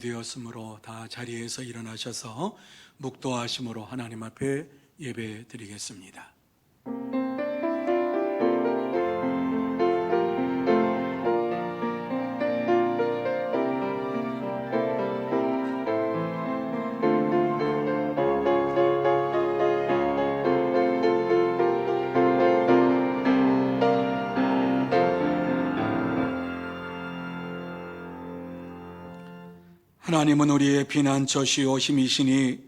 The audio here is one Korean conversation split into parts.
되었으므로 다 자리에서 일어나셔서 묵도하심으로 하나님 앞에 예배 드리겠습니다. 하나님은 우리의 피난처시오 힘이시니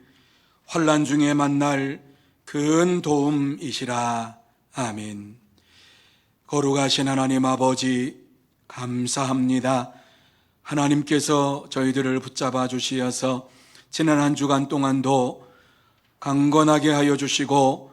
환난 중에 만날 큰 도움이시라. 아멘. 거룩하신 하나님 아버지 감사합니다. 하나님께서 저희들을 붙잡아 주시어서 지난 한 주간 동안도 강건하게 하여 주시고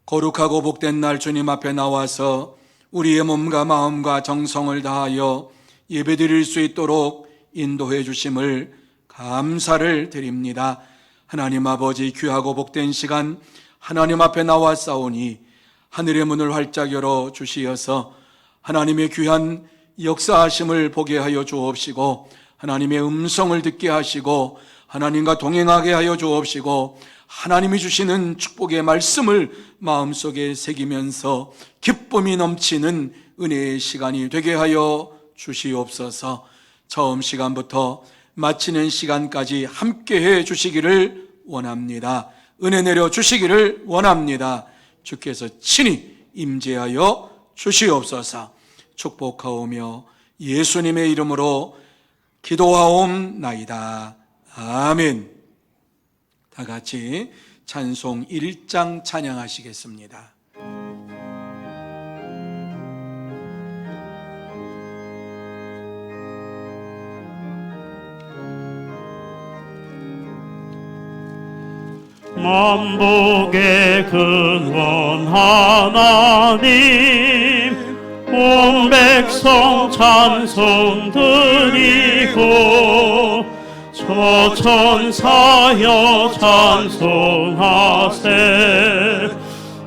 거룩하고 복된 날 주님 앞에 나와서 우리의 몸과 마음과 정성을 다하여 예배드릴 수 있도록 인도해 주심을 감사를 드립니다. 하나님 아버지 귀하고 복된 시간 하나님 앞에 나와 싸우니 하늘의 문을 활짝 열어 주시어서 하나님의 귀한 역사하심을 보게 하여 주옵시고 하나님의 음성을 듣게 하시고 하나님과 동행하게 하여 주옵시고 하나님이 주시는 축복의 말씀을 마음속에 새기면서 기쁨이 넘치는 은혜의 시간이 되게 하여 주시옵소서. 처음 시간부터 마치는 시간까지 함께해 주시기를 원합니다. 은혜 내려 주시기를 원합니다. 주께서 친히 임재하여 주시옵소서. 축복하오며 예수님의 이름으로 기도하옵나이다. 아멘. 다 같이 찬송 1장 찬양하시겠습니다. 만복의 근원 하나님, 온 백성 찬송 드리고 저 천사여 찬송하세.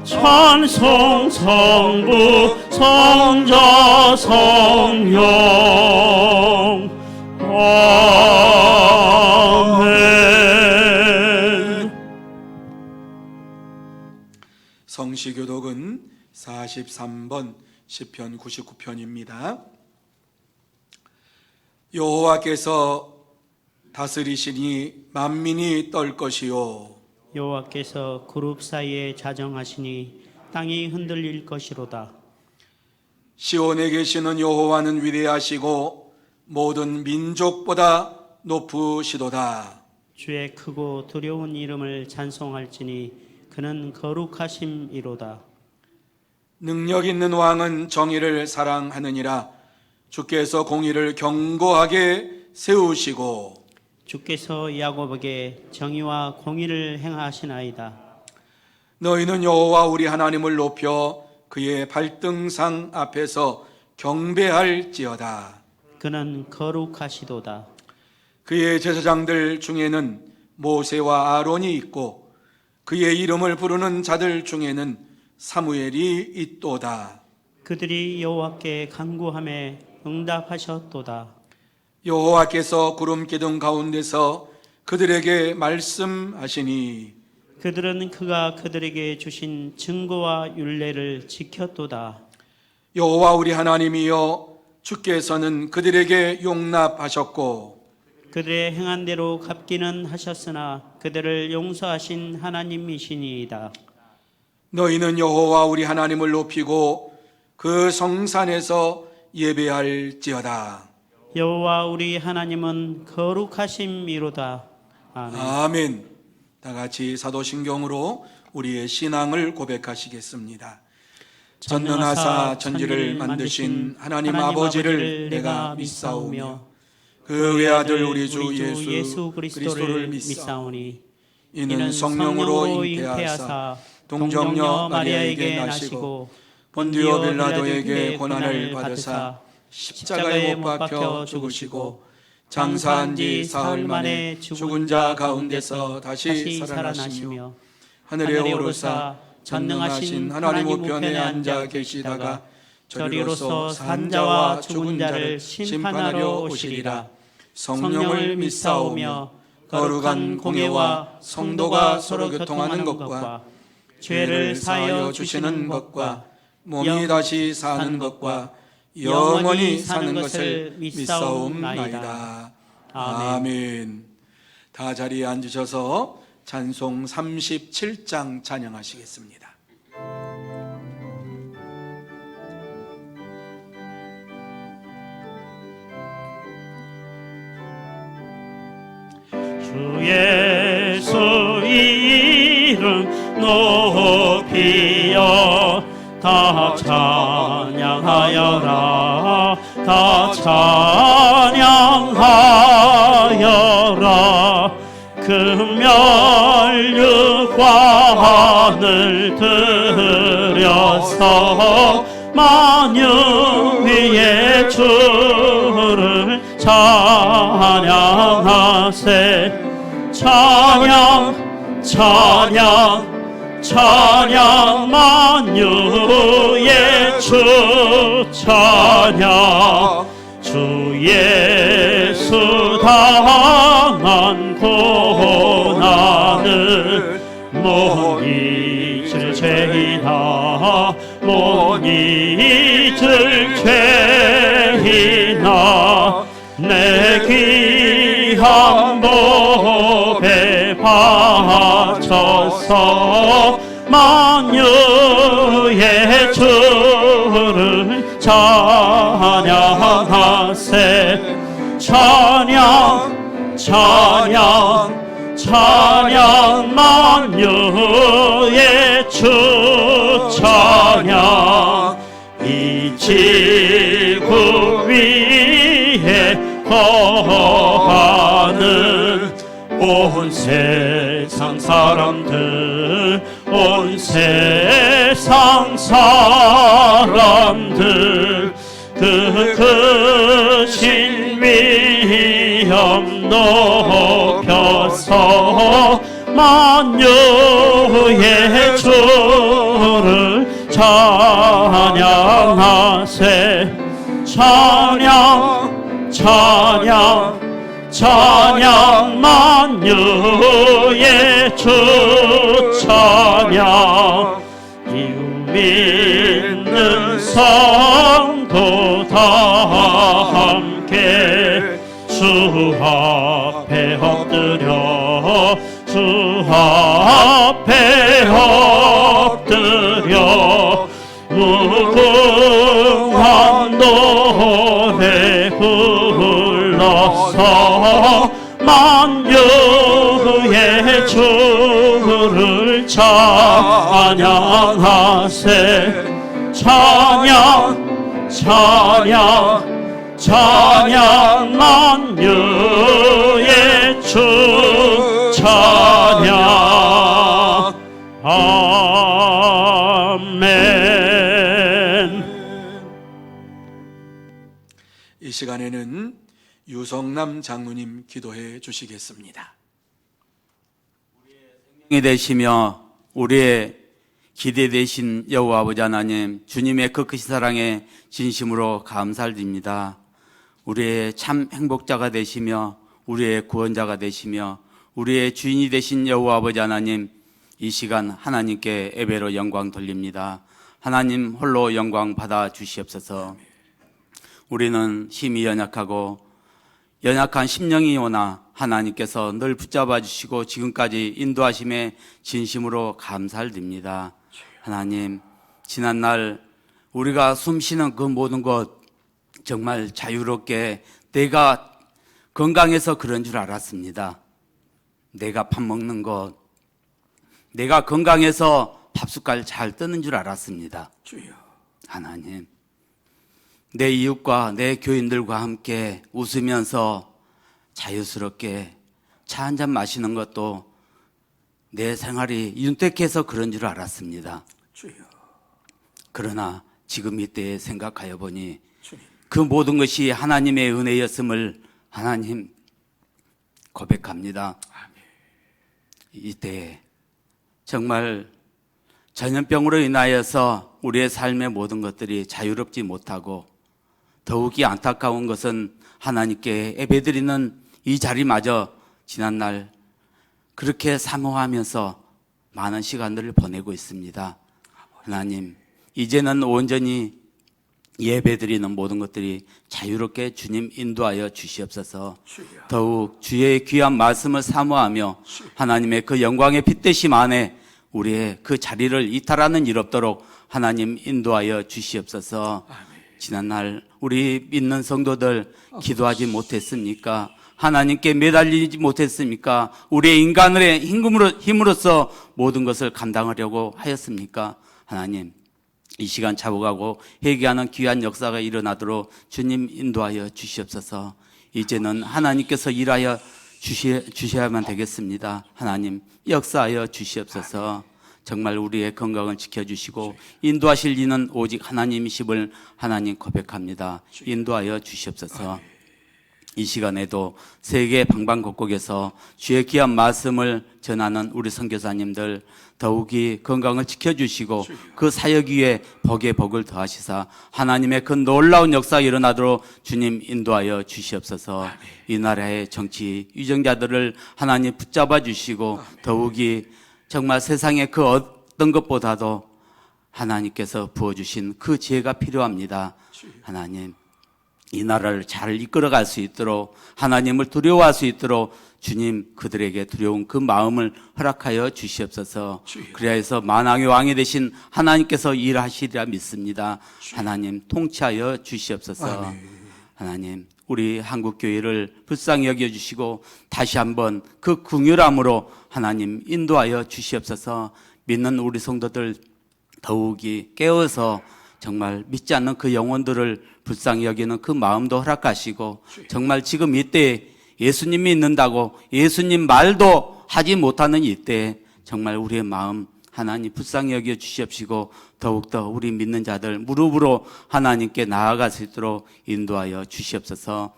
찬송 성부 성자 성령 성시교독은 43번 시편 99편입니다. 여호와께서 다스리시니 만민이 떨 것이요, 여호와께서 그룹 사이에 자정하시니 땅이 흔들릴 것이로다. 시온에 계시는 여호와는 위대하시고 모든 민족보다 높으시도다. 주의 크고 두려운 이름을 찬송할지니 그는 거룩하심이로다. 능력 있는 왕은 정의를 사랑하느니라. 주께서 공의를 견고하게 세우시고 주께서 야곱에게 정의와 공의를 행하시나이다. 너희는 여호와 우리 하나님을 높여 그의 발등상 앞에서 경배할지어다. 그는 거룩하시도다. 그의 제사장들 중에는 모세와 아론이 있고 그의 이름을 부르는 자들 중에는 사무엘이 있도다. 그들이 여호와께 간구하며 응답하셨도다. 여호와께서 구름 기둥 가운데서 그들에게 말씀하시니 그들은 그가 그들에게 주신 증거와 율례를 지켰도다. 여호와 우리 하나님이여, 주께서는 그들에게 용납하셨고 그들의 행한 대로 갚기는 하셨으나 그들을 용서하신 하나님이시니이다. 너희는 여호와 우리 하나님을 높이고 그 성산에서 예배할지어다. 여호와 우리 하나님은 거룩하심이로다. 아멘. 아멘. 다 같이 사도신경으로 우리의 신앙을 고백하시겠습니다. 전능하사 천지를 만드신 하나님 아버지를 내가 믿사오며 그 외아들 우리 주 예수 그리스도를 믿사오니 이는 성령으로 잉태하사 동정녀 마리아에게 나시고 본디오 빌라도에게 고난을 받으사 십자가에 못 박혀 죽으시고 장사한 지 사흘 만에 죽은 자 가운데서 다시 살아나시며 하늘에 오르사 전능하신 하나님 우편에 앉아 계시다가 저리로서 산 자와 죽은 자를 심판하러 오시리라. 성령을 믿사오며 거룩한 공예와 성도가 서로 교통하는 것과 죄를 사하여 주시는 것과 몸이 다시 사는 것과 영원히 사는 것을 믿사옵나이다. 아멘. 다 자리에 앉으셔서 찬송 37장 찬양하시겠습니다. 주 예수 이름 높이여 다 찬양하여라 다 찬양하여라 금멸육과 하늘 들여서 만유 위에 주를 찬양하세 찬양 찬양 찬양 만유의 주 찬양 주 예수 당한 고난을 못 잊을 죄이나 못 잊을 죄이나 내 귀한 법에 바쳐서 만유의 주를 찬양하세 찬양 찬양 찬양 만유의 주 찬양 이 지구 위에 거하는 온 세상 사람들 온 세상 사람들 그 크신 위엄 높여서 만유의 주를 찬양하세 찬양 찬양 찬양 만유의 주 찬양 이웃 믿는 성도 다 함께 주 앞에 엎드려 주 앞에 엎드려 무궁한 노래 불러서 만유의 주를 찬양하세 찬양 찬양 찬양 만유의 주 찬양 아멘. 이 시간에는 유성남 장로님 기도해 주시겠습니다. 이 되시며 우리의 기대 되신 여호와 아버지 하나님, 주님의 그 크신 사랑에 진심으로 감사드립니다. 우리의 참 행복자가 되시며 우리의 구원자가 되시며 우리의 주인이 되신 여호와 아버지 하나님, 이 시간 하나님께 예배로 영광 돌립니다. 하나님 홀로 영광 받아 주시옵소서. 우리는 힘이 연약하고 연약한 심령이 오나 하나님께서 늘 붙잡아 주시고 지금까지 인도하심에 진심으로 감사를 드립니다. 하나님, 지난날 우리가 숨쉬는 그 모든 것 정말 자유롭게 내가 건강해서 그런 줄 알았습니다. 내가 밥 먹는 것, 내가 건강해서 밥숟갈 잘 뜨는 줄 알았습니다. 주여. 하나님, 내 이웃과 내 교인들과 함께 웃으면서 자유스럽게 차 한잔 마시는 것도 내 생활이 윤택해서 그런 줄 알았습니다. 주여. 그러나 지금 이때에 생각하여 보니 주님. 그 모든 것이 하나님의 은혜였음을 하나님 고백합니다. 이때 정말 전염병으로 인하여서 우리의 삶의 모든 것들이 자유롭지 못하고 더욱이 안타까운 것은 하나님께 예배드리는 이 자리마저 지난날 그렇게 사모하면서 많은 시간들을 보내고 있습니다. 하나님, 이제는 온전히 예배드리는 모든 것들이 자유롭게 주님 인도하여 주시옵소서. 더욱 주의 귀한 말씀을 사모하며 하나님의 그 영광의 빛대심 안에 우리의 그 자리를 이탈하는 일 없도록 하나님 인도하여 주시옵소서. 지난날 우리 믿는 성도들 기도하지 못했습니까? 하나님께 매달리지 못했습니까? 우리의 인간의 힘으로써 모든 것을 감당하려고 하였습니까? 하나님, 이 시간 잡아가고 회개하는 귀한 역사가 일어나도록 주님 인도하여 주시옵소서. 이제는 하나님께서 일하여 주셔야만 되겠습니다. 하나님 역사하여 주시옵소서. 정말 우리의 건강을 지켜주시고 인도하실 이는 오직 하나님이심을 하나님 고백합니다. 인도하여 주시옵소서. 이 시간에도 세계 방방곡곡에서 주의 귀한 말씀을 전하는 우리 선교사님들 더욱이 건강을 지켜주시고 그 사역 위에 복의 복을 더하시사 하나님의 그 놀라운 역사가 일어나도록 주님 인도하여 주시옵소서. 이 나라의 정치 유정자들을 하나님 붙잡아 주시고 더욱이 정말 세상의 그 어떤 것보다도 하나님께서 부어주신 그 지혜가 필요합니다. 하나님, 이 나라를 잘 이끌어갈 수 있도록 하나님을 두려워할 수 있도록 주님 그들에게 두려운 그 마음을 허락하여 주시옵소서. 그래야 해서 만왕의 왕이 되신 하나님께서 일하시리라 믿습니다. 하나님 통치하여 주시옵소서. 하나님 우리 한국교회를 불쌍히 여겨주시고 다시 한번 그 긍휼함으로 하나님 인도하여 주시옵소서. 믿는 우리 성도들 더욱이 깨어서 정말 믿지 않는 그 영혼들을 불쌍히 여기는 그 마음도 허락하시고 정말 지금 이때 예수님이 있는다고 예수님 말도 하지 못하는 이때에 정말 우리의 마음 하나님 불쌍히 여겨 주시옵시고 더욱더 우리 믿는 자들 무릎으로 하나님께 나아갈 수 있도록 인도하여 주시옵소서.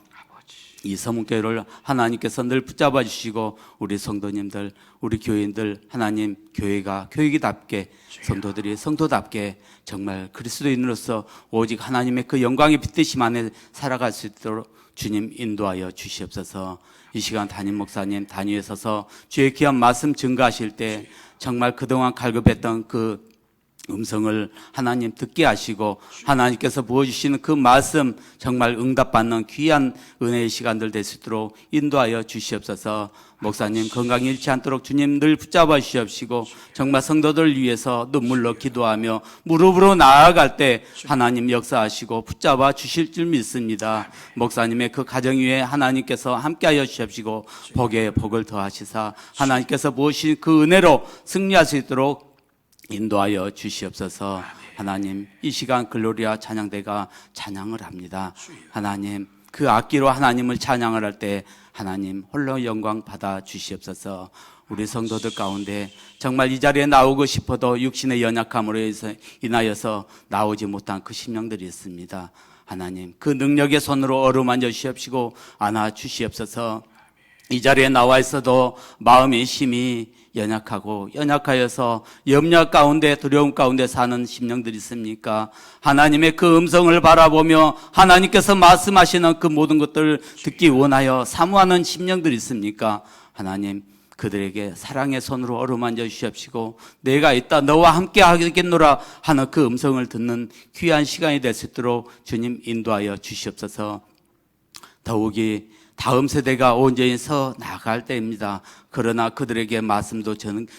이 서문교회를 하나님께서 늘 붙잡아 주시고 우리 성도님들 우리 교인들 하나님 교회가 교회답게 성도들이 성도답게 정말 그리스도인으로서 오직 하나님의 그 영광의 빛대심 안에 살아갈 수 있도록 주님 인도하여 주시옵소서. 이 시간 담임 목사님 단위에 서서 주의 귀한 말씀 증거하실 때 정말 그동안 갈급했던 그 음성을 하나님 듣게 하시고 하나님께서 부어주시는 그 말씀 정말 응답받는 귀한 은혜의 시간들 될 수 있도록 인도하여 주시옵소서. 목사님 건강 잃지 않도록 주님 늘 붙잡아 주시옵시고 정말 성도들 위해서 눈물로 기도하며 무릎으로 나아갈 때 하나님 역사하시고 붙잡아 주실 줄 믿습니다. 목사님의 그 가정 위에 하나님께서 함께하여 주시옵시고 복에 복을 더하시사 하나님께서 부으신 그 은혜로 승리할 수 있도록 인도하여 주시옵소서. 하나님 이 시간 글로리아 찬양대가 찬양을 합니다. 하나님 그 악기로 하나님을 찬양을 할 때 하나님 홀로 영광 받아 주시옵소서. 우리 성도들 가운데 정말 이 자리에 나오고 싶어도 육신의 연약함으로 인하여서 나오지 못한 그 심령들이 있습니다. 하나님 그 능력의 손으로 어루만져 주시옵시고 안아 주시옵소서. 이 자리에 나와 있어도 마음의 힘이 연약하여서 염려 가운데 두려움 가운데 사는 심령들이 있습니까? 하나님의 그 음성을 바라보며 하나님께서 말씀하시는 그 모든 것들을 듣기 원하여 사모하는 심령들이 있습니까? 하나님 그들에게 사랑의 손으로 어루만져 주시옵시고 내가 있다 너와 함께 하겠노라 하는 그 음성을 듣는 귀한 시간이 될 수 있도록 주님 인도하여 주시옵소서. 더욱이 다음 세대가 온전히 서 나갈 때입니다. 그러나 그들에게 말씀도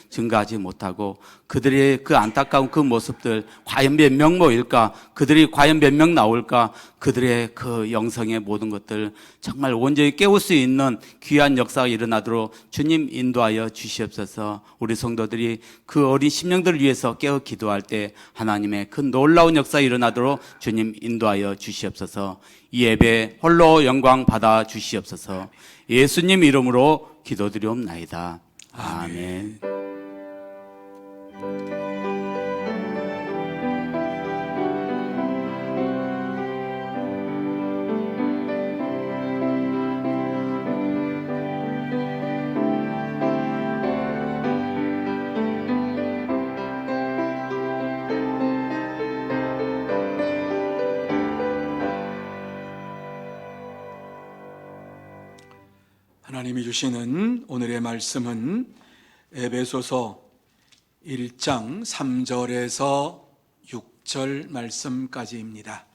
증가하지 못하고 그들의 그 안타까운 그 모습들 과연 몇 명 모일까? 그들이 과연 몇 명 나올까? 그들의 그 영성의 모든 것들 정말 온전히 깨울 수 있는 귀한 역사가 일어나도록 주님 인도하여 주시옵소서. 우리 성도들이 그 어린 심령들을 위해서 깨어 기도할 때 하나님의 그 놀라운 역사가 일어나도록 주님 인도하여 주시옵소서. 이 예배 홀로 영광 받아 주시옵소서. 예수님 이름으로 기도드리옵나이다. 아멘. 하나님이 주시는 오늘의 말씀은 에베소서 1장 3절에서 6절 말씀까지입니다.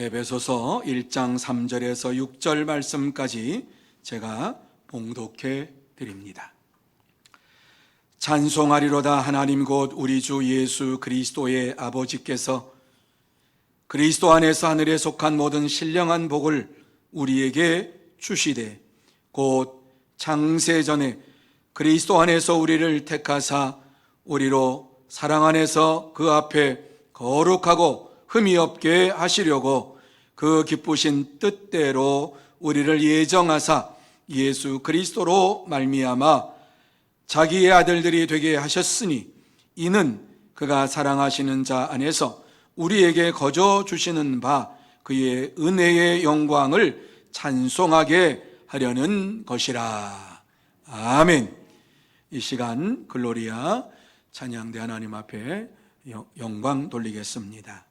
에베소서 1장 3절에서 6절 말씀까지 제가 봉독해 드립니다. 찬송하리로다 하나님 곧 우리 주 예수 그리스도의 아버지께서 그리스도 안에서 하늘에 속한 모든 신령한 복을 우리에게 주시되 곧 창세전에 그리스도 안에서 우리를 택하사 우리로 사랑 안에서 그 앞에 거룩하고 흠이 없게 하시려고 그 기쁘신 뜻대로 우리를 예정하사 예수 그리스도로 말미암아 자기의 아들들이 되게 하셨으니 이는 그가 사랑하시는 자 안에서 우리에게 거저 주시는 바 그의 은혜의 영광을 찬송하게 하려는 것이라. 아멘. 이 시간 글로리아 찬양대 하나님 앞에 영광 돌리겠습니다.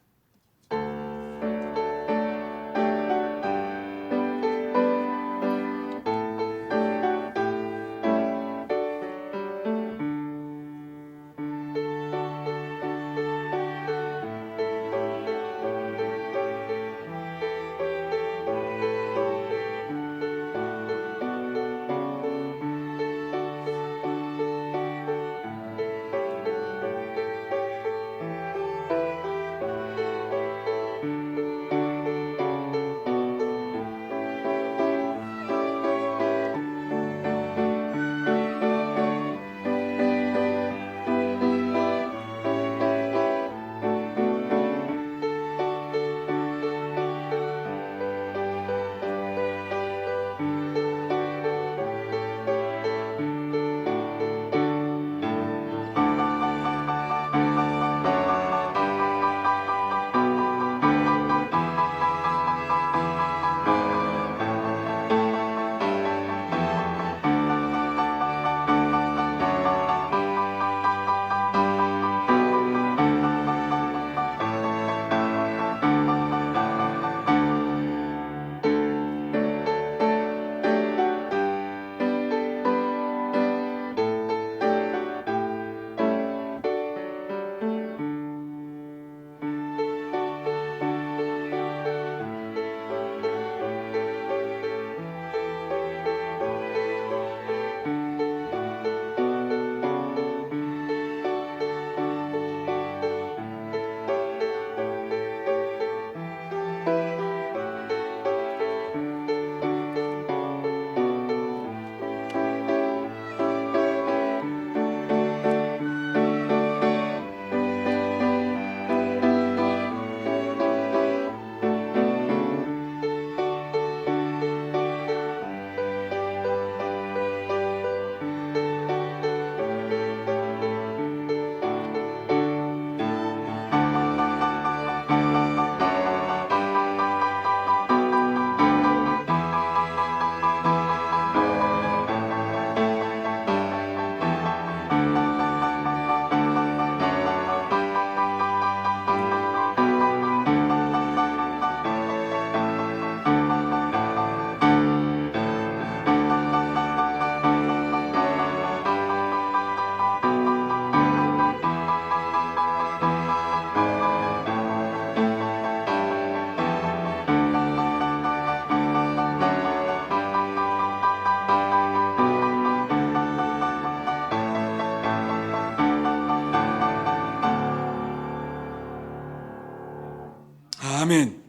아멘.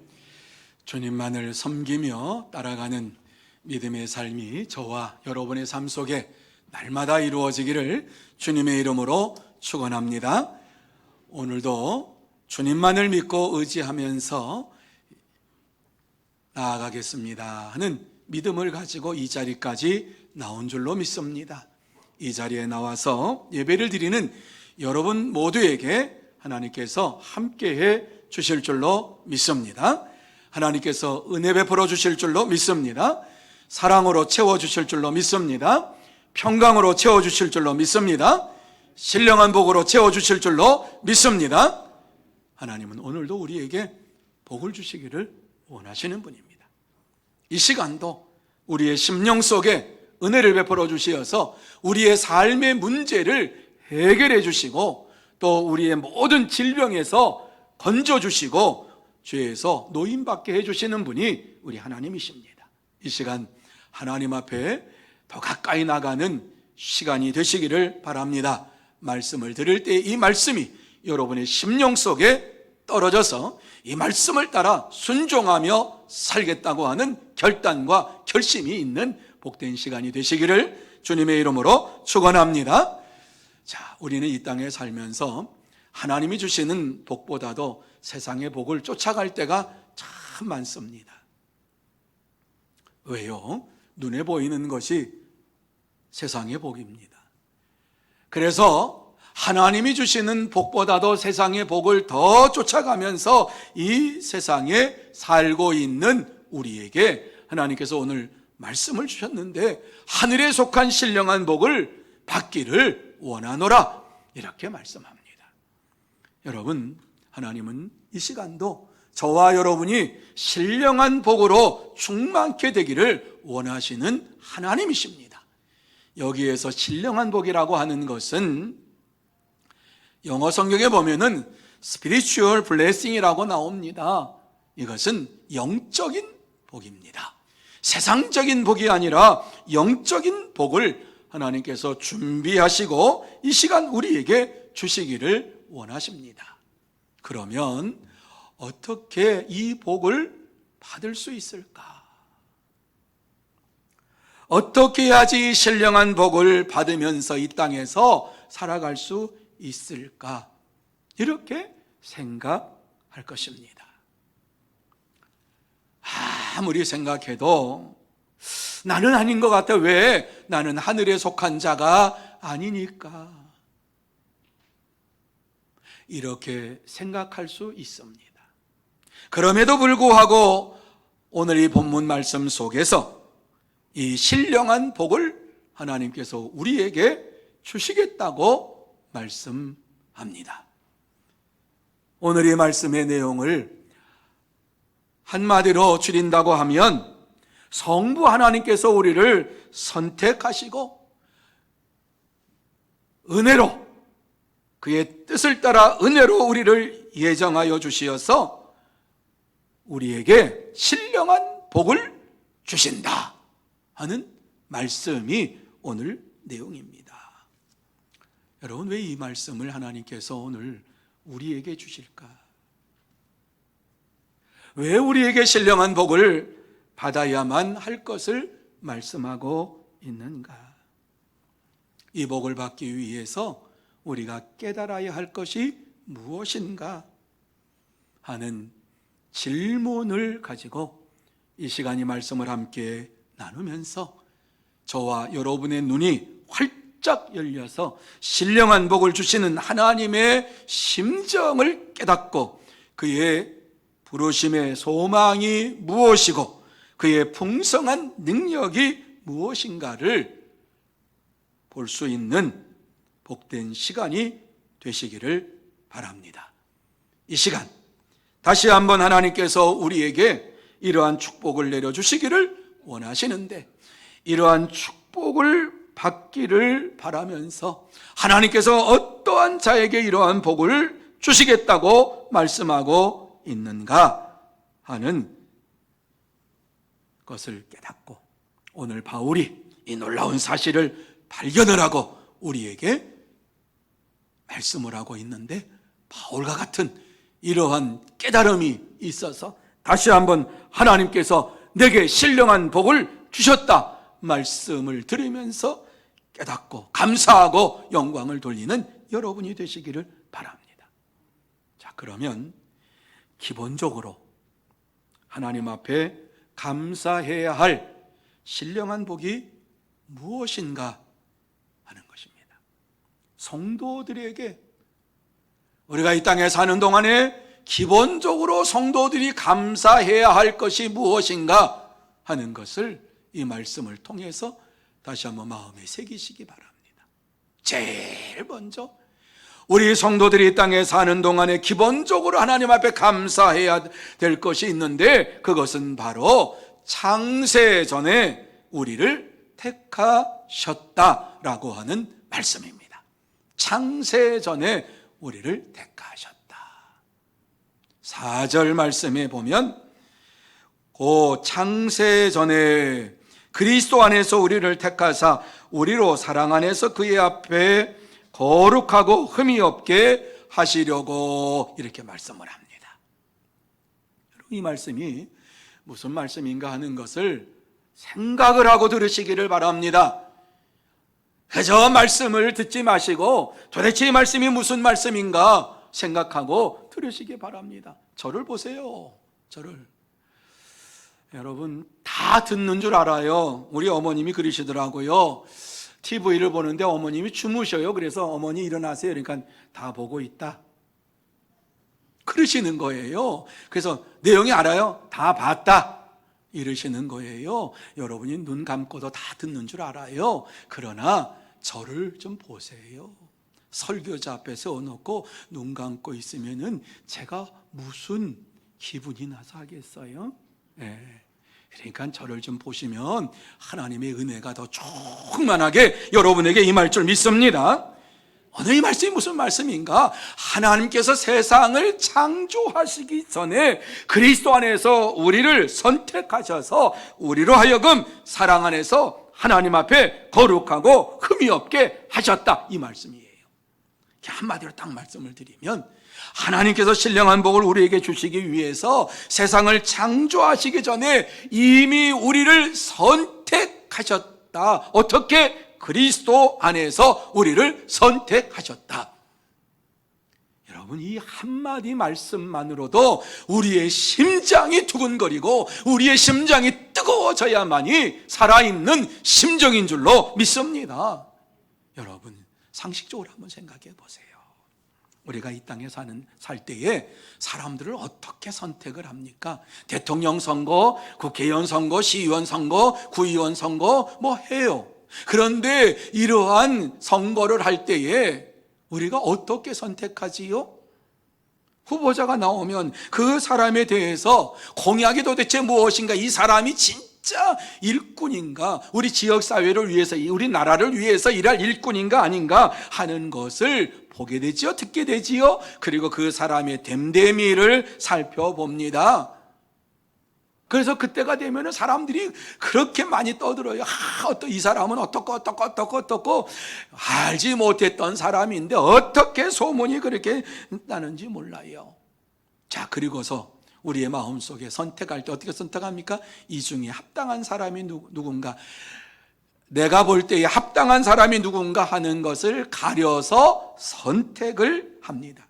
주님만을 섬기며 따라가는 믿음의 삶이 저와 여러분의 삶 속에 날마다 이루어지기를 주님의 이름으로 축원합니다. 오늘도 주님만을 믿고 의지하면서 나아가겠습니다 하는 믿음을 가지고 이 자리까지 나온 줄로 믿습니다. 이 자리에 나와서 예배를 드리는 여러분 모두에게 하나님께서 함께해 주실 줄로 믿습니다. 하나님께서 은혜 베풀어 주실 줄로 믿습니다. 사랑으로 채워주실 줄로 믿습니다. 평강으로 채워주실 줄로 믿습니다. 신령한 복으로 채워주실 줄로 믿습니다. 하나님은 오늘도 우리에게 복을 주시기를 원하시는 분입니다. 이 시간도 우리의 심령 속에 은혜를 베풀어 주시어서 우리의 삶의 문제를 해결해 주시고 또 우리의 모든 질병에서 건져 주시고 죄에서 노임받게 해주시는 분이 우리 하나님이십니다. 이 시간 하나님 앞에 더 가까이 나가는 시간이 되시기를 바랍니다. 말씀을 들을 때 이 말씀이 여러분의 심령 속에 떨어져서 이 말씀을 따라 순종하며 살겠다고 하는 결단과 결심이 있는 복된 시간이 되시기를 주님의 이름으로 축원합니다. 자, 우리는 이 땅에 살면서 하나님이 주시는 복보다도 세상의 복을 쫓아갈 때가 참 많습니다. 왜요? 눈에 보이는 것이 세상의 복입니다. 그래서 하나님이 주시는 복보다도 세상의 복을 더 쫓아가면서 이 세상에 살고 있는 우리에게 하나님께서 오늘 말씀을 주셨는데 하늘에 속한 신령한 복을 받기를 원하노라 이렇게 말씀합니다. 여러분, 하나님은 이 시간도 저와 여러분이 신령한 복으로 충만케 되기를 원하시는 하나님이십니다. 여기에서 신령한 복이라고 하는 것은 영어 성경에 보면은 spiritual blessing이라고 나옵니다. 이것은 영적인 복입니다. 세상적인 복이 아니라 영적인 복을 하나님께서 준비하시고 이 시간 우리에게 주시기를 원하십니다. 그러면 어떻게 이 복을 받을 수 있을까? 어떻게 해야지 신령한 복을 받으면서 이 땅에서 살아갈 수 있을까? 이렇게 생각할 것입니다. 아무리 생각해도 나는 아닌 것 같아. 왜? 나는 하늘에 속한 자가 아니니까. 이렇게 생각할 수 있습니다. 그럼에도 불구하고 오늘 이 본문 말씀 속에서 이 신령한 복을 하나님께서 우리에게 주시겠다고 말씀합니다. 오늘 이 말씀의 내용을 한마디로 줄인다고 하면 성부 하나님께서 우리를 선택하시고 은혜로 그의 뜻을 따라 은혜로 우리를 예정하여 주시어서 우리에게 신령한 복을 주신다 하는 말씀이 오늘 내용입니다. 여러분, 왜 이 말씀을 하나님께서 오늘 우리에게 주실까? 왜 우리에게 신령한 복을 받아야만 할 것을 말씀하고 있는가? 이 복을 받기 위해서 우리가 깨달아야 할 것이 무엇인가 하는 질문을 가지고 이 시간 이 말씀을 함께 나누면서 저와 여러분의 눈이 활짝 열려서 신령한 복을 주시는 하나님의 심정을 깨닫고 그의 부르심의 소망이 무엇이고 그의 풍성한 능력이 무엇인가를 볼 수 있는 복된 시간이 되시기를 바랍니다. 이 시간 다시 한번 하나님께서 우리에게 이러한 축복을 내려주시기를 원하시는데 이러한 축복을 받기를 바라면서 하나님께서 어떠한 자에게 이러한 복을 주시겠다고 말씀하고 있는가 하는 것을 깨닫고 오늘 바울이 이 놀라운 사실을 발견을 하고 우리에게 말씀을 하고 있는데 바울과 같은 이러한 깨달음이 있어서 다시 한번 하나님께서 내게 신령한 복을 주셨다 말씀을 들으면서 깨닫고 감사하고 영광을 돌리는 여러분이 되시기를 바랍니다. 자, 그러면 기본적으로 하나님 앞에 감사해야 할 신령한 복이 무엇인가 하는 것입니다. 성도들에게 우리가 이 땅에 사는 동안에 기본적으로 성도들이 감사해야 할 것이 무엇인가 하는 것을 이 말씀을 통해서 다시 한번 마음에 새기시기 바랍니다. 제일 먼저 우리 성도들이 이 땅에 사는 동안에 기본적으로 하나님 앞에 감사해야 될 것이 있는데 그것은 바로 창세 전에 우리를 택하셨다라고 하는 말씀입니다. 창세 전에 우리를 택하셨다. 4절 말씀에 보면 그 창세 전에 그리스도 안에서 우리를 택하사 우리로 사랑 안에서 그의 앞에 거룩하고 흠이 없게 하시려고 이렇게 말씀을 합니다. 이 말씀이 무슨 말씀인가 하는 것을 생각을 하고 들으시기를 바랍니다. 그저 말씀을 듣지 마시고 도대체 이 말씀이 무슨 말씀인가 생각하고 들으시기 바랍니다. 저를 보세요. 저를. 여러분 다 듣는 줄 알아요. 우리 어머님이 그러시더라고요. TV를 보는데 어머님이 주무셔요. 그래서 어머니 일어나세요. 그러니까 다 보고 있다. 그러시는 거예요. 그래서 내용이 알아요. 다 봤다. 이러시는 거예요. 여러분이 눈 감고도 다 듣는 줄 알아요. 그러나 저를 좀 보세요. 설교자 앞에 세워놓고 눈 감고 있으면은 제가 무슨 기분이 나서 하겠어요? 그러니까 저를 좀 보시면 하나님의 은혜가 더 충만하게 여러분에게 임할 줄 믿습니다. 오늘 이 말씀이 무슨 말씀인가? 하나님께서 세상을 창조하시기 전에 그리스도 안에서 우리를 선택하셔서 우리로 하여금 사랑 안에서 하나님 앞에 거룩하고 흠이 없게 하셨다, 이 말씀이에요. 한마디로 딱 말씀을 드리면 하나님께서 신령한 복을 우리에게 주시기 위해서 세상을 창조하시기 전에 이미 우리를 선택하셨다. 어떻게? 그리스도 안에서 우리를 선택하셨다. 여러분 이 한마디 말씀만으로도 우리의 심장이 두근거리고 우리의 심장이 뜨거워져야만이 살아있는 심정인 줄로 믿습니다. 여러분 상식적으로 한번 생각해 보세요. 우리가 이 땅에 살 때에 사람들을 어떻게 선택을 합니까? 대통령 선거, 국회의원 선거, 시의원 선거, 구의원 선거 뭐 해요. 그런데 이러한 선거를 할 때에 우리가 어떻게 선택하지요? 후보자가 나오면 그 사람에 대해서 공약이 도대체 무엇인가? 이 사람이 진짜 일꾼인가? 우리 지역사회를 위해서, 우리 나라를 위해서 일할 일꾼인가 아닌가 하는 것을 보게 되지요, 듣게 되지요. 그리고 그 사람의 됨됨이를 살펴봅니다. 그래서 그때가 되면은 사람들이 그렇게 많이 떠들어요. 이 사람은 어떻고 알지 못했던 사람인데 어떻게 소문이 그렇게 나는지 몰라요. 자, 그리고서 우리의 마음속에 선택할 때 어떻게 선택합니까? 이 중에 합당한 사람이 누군가, 내가 볼 때에 합당한 사람이 누군가 하는 것을 가려서 선택을 합니다.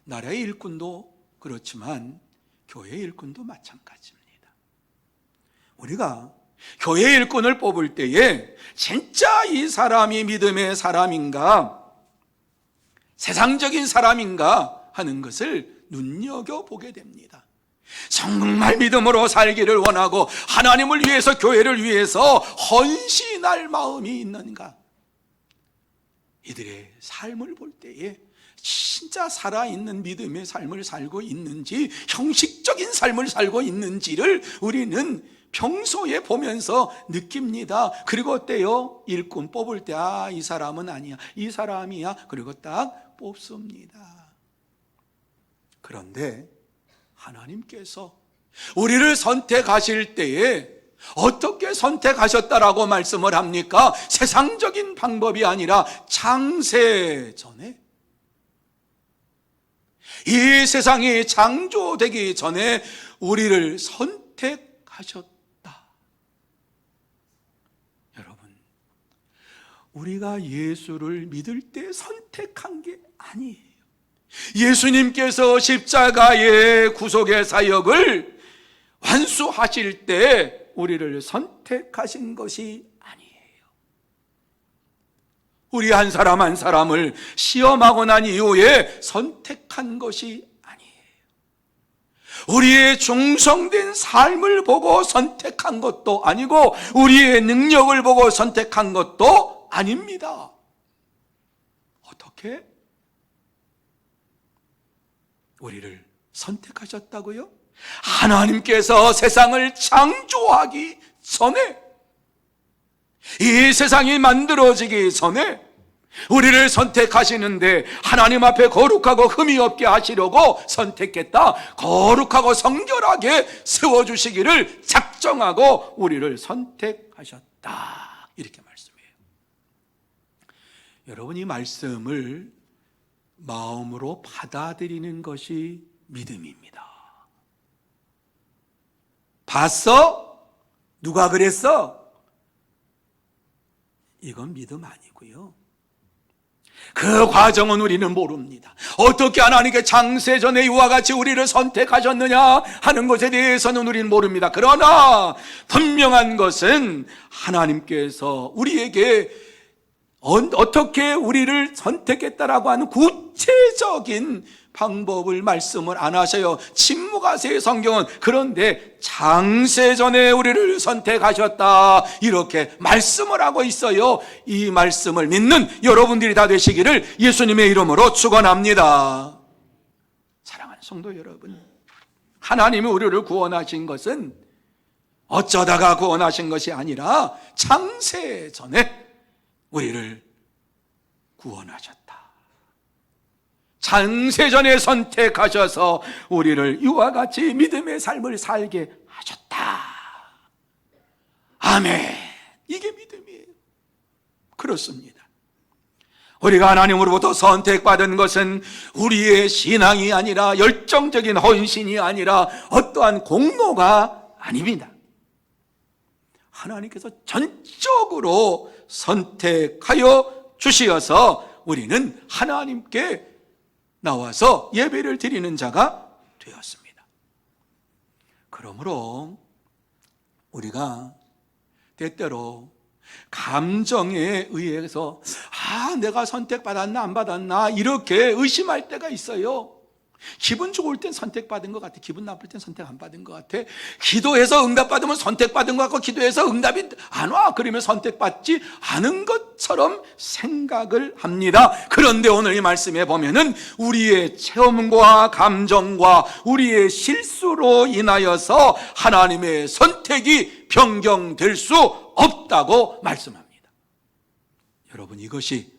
나라의 일꾼도 그렇지만 교회 일꾼도 마찬가지입니다. 우리가 교회 일꾼을 뽑을 때에 진짜 이 사람이 믿음의 사람인가, 세상적인 사람인가 하는 것을 눈여겨보게 됩니다. 정말 믿음으로 살기를 원하고 하나님을 위해서, 교회를 위해서 헌신할 마음이 있는가, 이들의 삶을 볼 때에 진짜 살아있는 믿음의 삶을 살고 있는지, 형식적인 삶을 살고 있는지를 우리는 평소에 보면서 느낍니다. 그리고 어때요? 일꾼 뽑을 때 이 사람은 아니야, 이 사람이야, 그리고 딱 뽑습니다. 그런데 하나님께서 우리를 선택하실 때에 어떻게 선택하셨다라고 말씀을 합니까? 세상적인 방법이 아니라 창세 전에, 이 세상이 창조되기 전에 우리를 선택하셨다. 여러분, 우리가 예수를 믿을 때 선택한 게 아니에요. 예수님께서 십자가의 구속의 사역을 완수하실 때 우리를 선택하신 것이 아니에요. 우리 한 사람 한 사람을 시험하고 난 이후에 선택한 것이 아니에요. 우리의 충성된 삶을 보고 선택한 것도 아니고 우리의 능력을 보고 선택한 것도 아닙니다. 어떻게? 우리를 선택하셨다고요? 하나님께서 세상을 창조하기 전에, 이 세상이 만들어지기 전에 우리를 선택하시는데, 하나님 앞에 거룩하고 흠이 없게 하시려고 선택했다. 거룩하고 성결하게 세워주시기를 작정하고 우리를 선택하셨다. 이렇게 말씀해요. 여러분, 이 말씀을 마음으로 받아들이는 것이 믿음입니다. 봤어? 누가 그랬어? 이건 믿음 아니고요. 그 과정은 우리는 모릅니다. 어떻게 하나님께 창세전에 이와 같이 우리를 선택하셨느냐 하는 것에 대해서는 우리는 모릅니다. 그러나 분명한 것은 하나님께서 우리에게 어떻게 우리를 선택했다라고 하는 구체적인 방법을 말씀을 안 하셔요. 침묵하세요, 성경은. 그런데 창세전에 우리를 선택하셨다, 이렇게 말씀을 하고 있어요. 이 말씀을 믿는 여러분들이 다 되시기를 예수님의 이름으로 축원합니다. 사랑하는 성도 여러분, 하나님이 우리를 구원하신 것은 어쩌다가 구원하신 것이 아니라 창세전에 우리를 구원하셨다. 창세전에 선택하셔서 우리를 이와 같이 믿음의 삶을 살게 하셨다. 아멘. 이게 믿음이에요. 그렇습니다. 우리가 하나님으로부터 선택받은 것은 우리의 신앙이 아니라, 열정적인 헌신이 아니라 어떠한 공로가 아닙니다. 하나님께서 전적으로 선택하여 주시어서 우리는 하나님께 나와서 예배를 드리는 자가 되었습니다. 그러므로 우리가 때때로 감정에 의해서 내가 선택받았나 안 받았나 이렇게 의심할 때가 있어요. 기분 좋을 땐 선택받은 것 같아. 기분 나쁠 땐 선택 안 받은 것 같아. 기도해서 응답받으면 선택받은 것 같고, 기도해서 응답이 안 와, 그러면 선택받지 않은 것처럼 생각을 합니다. 그런데 오늘 이 말씀에 보면은 우리의 체험과 감정과 우리의 실수로 인하여서 하나님의 선택이 변경될 수 없다고 말씀합니다. 여러분, 이것이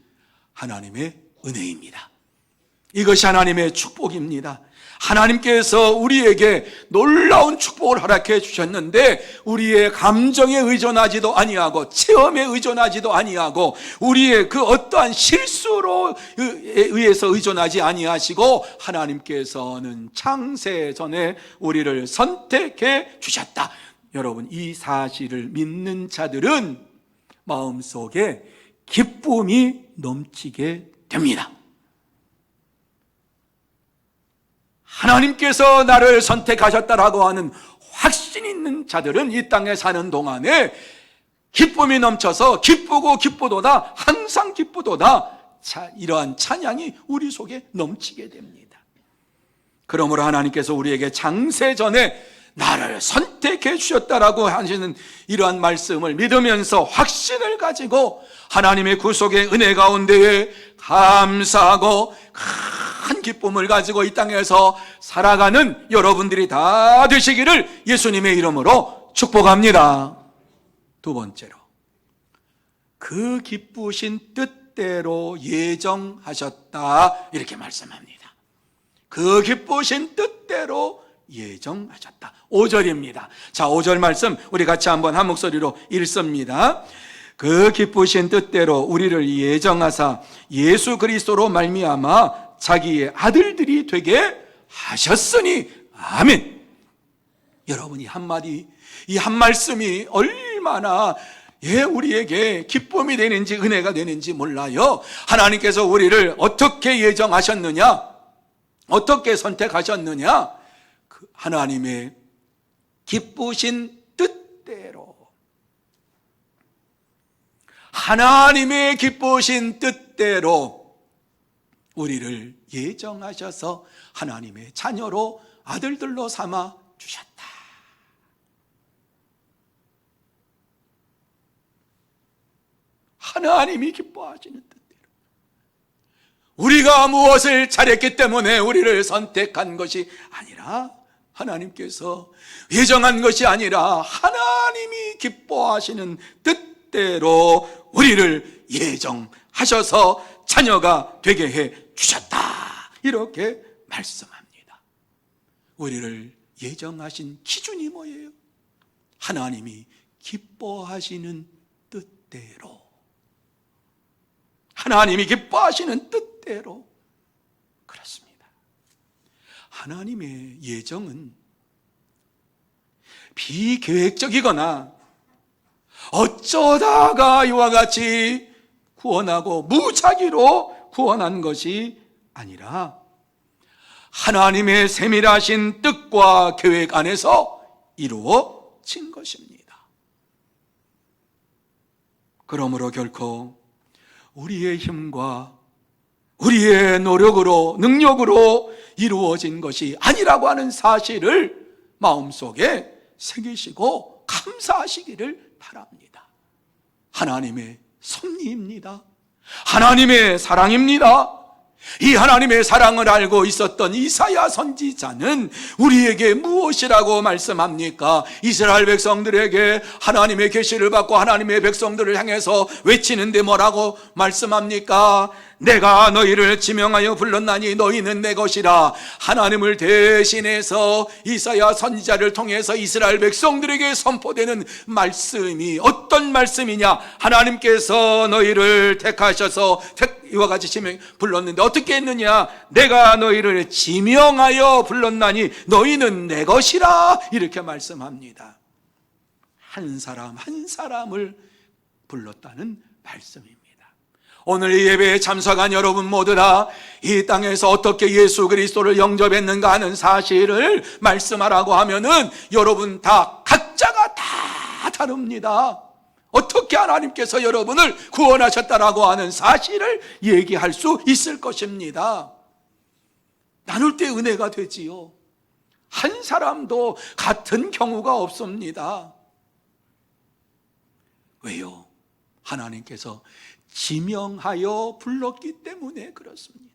하나님의 은혜입니다. 이것이 하나님의 축복입니다. 하나님께서 우리에게 놀라운 축복을 허락해 주셨는데, 우리의 감정에 의존하지도 아니하고 체험에 의존하지도 아니하고 우리의 그 어떠한 실수로 의해서 의존하지 아니하시고, 하나님께서는 창세 전에 우리를 선택해 주셨다. 여러분, 이 사실을 믿는 자들은 마음속에 기쁨이 넘치게 됩니다. 하나님께서 나를 선택하셨다라고 하는 확신 있는 자들은 이 땅에 사는 동안에 기쁨이 넘쳐서 기쁘고 기쁘도다, 항상 기쁘도다, 이러한 찬양이 우리 속에 넘치게 됩니다. 그러므로 하나님께서 우리에게 창세전에 나를 선택해 주셨다라고 하시는 이러한 말씀을 믿으면서 확신을 가지고 하나님의 구속의 은혜 가운데에 감사하고 큰 기쁨을 가지고 이 땅에서 살아가는 여러분들이 다 되시기를 예수님의 이름으로 축복합니다. 두 번째로, 그 기쁘신 뜻대로 예정하셨다, 이렇게 말씀합니다. 그 기쁘신 뜻대로 예정하셨다. 5절입니다. 자, 5절 말씀 우리 같이 한번 한 목소리로 읽습니다. 그 기쁘신 뜻대로 우리를 예정하사 예수 그리스도로 말미암아 자기의 아들들이 되게 하셨으니 아멘. 여러분, 이 한마디, 이 한 말씀이 얼마나 우리에게 기쁨이 되는지 은혜가 되는지 몰라요. 하나님께서 우리를 어떻게 예정하셨느냐, 어떻게 선택하셨느냐, 그 하나님의 기쁘신 뜻대로, 하나님의 기쁘신 뜻대로 우리를 예정하셔서 하나님의 자녀로, 아들들로 삼아 주셨다. 하나님이 기뻐하시는 뜻대로, 우리가 무엇을 잘했기 때문에 우리를 선택한 것이 아니라 하나님께서 예정한 것이 아니라 하나님이 기뻐하시는 뜻대로 우리를 예정하셔서 자녀가 되게 해 주셨다, 이렇게 말씀합니다. 우리를 예정하신 기준이 뭐예요? 하나님이 기뻐하시는 뜻대로, 하나님이 기뻐하시는 뜻대로. 그렇습니다. 하나님의 예정은 비계획적이거나 어쩌다가 이와 같이 구원하고 무작위로 구원한 것이 아니라 하나님의 세밀하신 뜻과 계획 안에서 이루어진 것입니다. 그러므로 결코 우리의 힘과 우리의 노력으로, 능력으로 이루어진 것이 아니라고 하는 사실을 마음속에 새기시고 감사하시기를 바랍니다. 하나님의 섭리입니다. 하나님의 사랑입니다. 이 하나님의 사랑을 알고 있었던 이사야 선지자는 우리에게 무엇이라고 말씀합니까? 이스라엘 백성들에게 하나님의 계시를 받고 하나님의 백성들을 향해서 외치는데 뭐라고 말씀합니까? 내가 너희를 지명하여 불렀나니 너희는 내 것이라. 하나님을 대신해서 이사야 선지자를 통해서 이스라엘 백성들에게 선포되는 말씀이 어떤 말씀이냐? 하나님께서 너희를 택하셔서 이와 같이 불렀는데 어떻게 했느냐? 내가 너희를 지명하여 불렀나니 너희는 내 것이라, 이렇게 말씀합니다. 한 사람 한 사람을 불렀다는 말씀입니다. 오늘 이 예배에 참석한 여러분 모두 다 이 땅에서 어떻게 예수 그리스도를 영접했는가 하는 사실을 말씀하라고 하면은 여러분 다 각자가 다 다릅니다. 어떻게 하나님께서 여러분을 구원하셨다라고 하는 사실을 얘기할 수 있을 것입니다. 나눌 때 은혜가 되지요. 한 사람도 같은 경우가 없습니다. 왜요? 하나님께서 지명하여 불렀기 때문에 그렇습니다.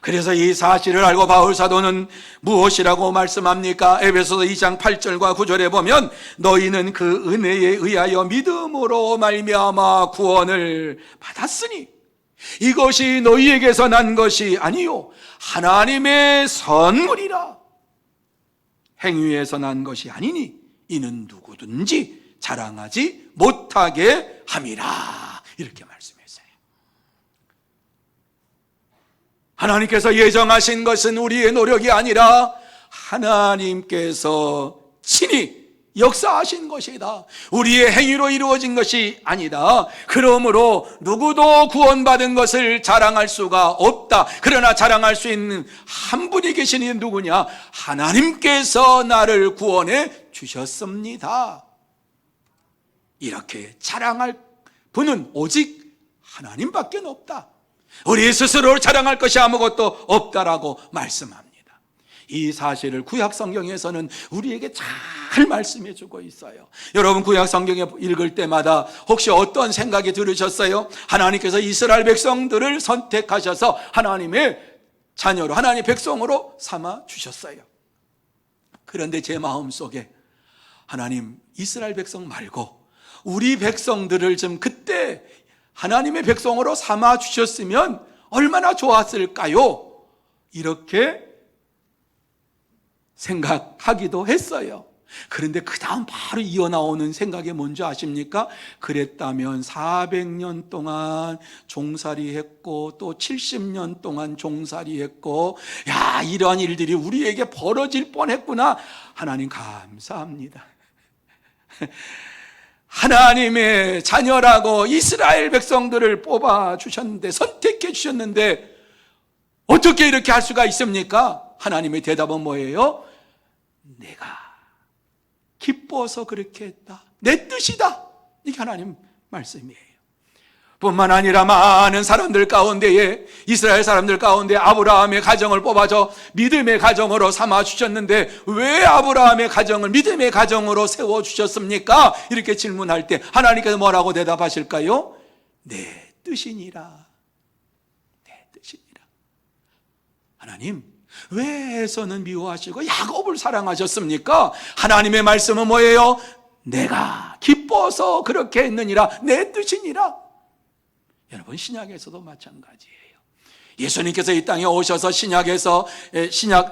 그래서 이 사실을 알고 바울 사도는 무엇이라고 말씀합니까? 에베소서 2장 8절과 9절에 보면 너희는 그 은혜에 의하여 믿음으로 말미암아 구원을 받았으니 이것이 너희에게서 난 것이 아니요 하나님의 선물이라. 행위에서 난 것이 아니니 이는 누구든지 자랑하지 못하게 함이라, 이렇게 말씀했어요. 하나님께서 예정하신 것은 우리의 노력이 아니라 하나님께서 친히 역사하신 것이다. 우리의 행위로 이루어진 것이 아니다. 그러므로 누구도 구원받은 것을 자랑할 수가 없다. 그러나 자랑할 수 있는 한 분이 계시니 누구냐? 하나님께서 나를 구원해 주셨습니다. 이렇게 자랑할 분은 오직 하나님밖에 없다. 우리 스스로 자랑할 것이 아무것도 없다라고 말씀합니다. 이 사실을 구약 성경에서는 우리에게 잘 말씀해 주고 있어요. 여러분 구약 성경에 읽을 때마다 혹시 어떤 생각이 들으셨어요? 하나님께서 이스라엘 백성들을 선택하셔서 하나님의 자녀로, 하나님의 백성으로 삼아 주셨어요. 그런데 제 마음속에 하나님, 이스라엘 백성 말고 우리 백성들을 좀 그때 하나님의 백성으로 삼아 주셨으면 얼마나 좋았을까요? 이렇게 생각하기도 했어요. 그런데 그 다음 바로 이어나오는 생각이 뭔지 아십니까? 그랬다면 400년 동안 종살이 했고 또 70년 동안 종살이 했고, 야, 이러한 일들이 우리에게 벌어질 뻔했구나. 하나님 감사합니다. 하나님의 자녀라고 이스라엘 백성들을 뽑아 주셨는데, 선택해 주셨는데 어떻게 이렇게 할 수가 있습니까? 하나님의 대답은 뭐예요? 내가 기뻐서 그렇게 했다. 내 뜻이다. 이게 하나님 말씀이에요. 뿐만 아니라 많은 사람들 가운데에, 이스라엘 사람들 가운데 아브라함의 가정을 뽑아서 믿음의 가정으로 삼아 주셨는데 왜 아브라함의 가정을 믿음의 가정으로 세워 주셨습니까? 이렇게 질문할 때 하나님께서 뭐라고 대답하실까요? 내 뜻이니라. 내 뜻이니라. 하나님, 왜 에서는 미워하시고 야곱을 사랑하셨습니까? 하나님의 말씀은 뭐예요? 내가 기뻐서 그렇게 했느니라, 내 뜻이니라. 여러분, 신약에서도 마찬가지예요. 예수님께서 이 땅에 오셔서 신약에서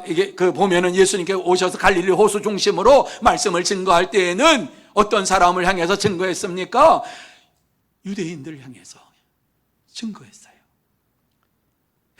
이게 보면은 예수님께 오셔서 갈릴리 호수 중심으로 말씀을 증거할 때에는 어떤 사람을 향해서 증거했습니까? 유대인들 향해서 증거했어요.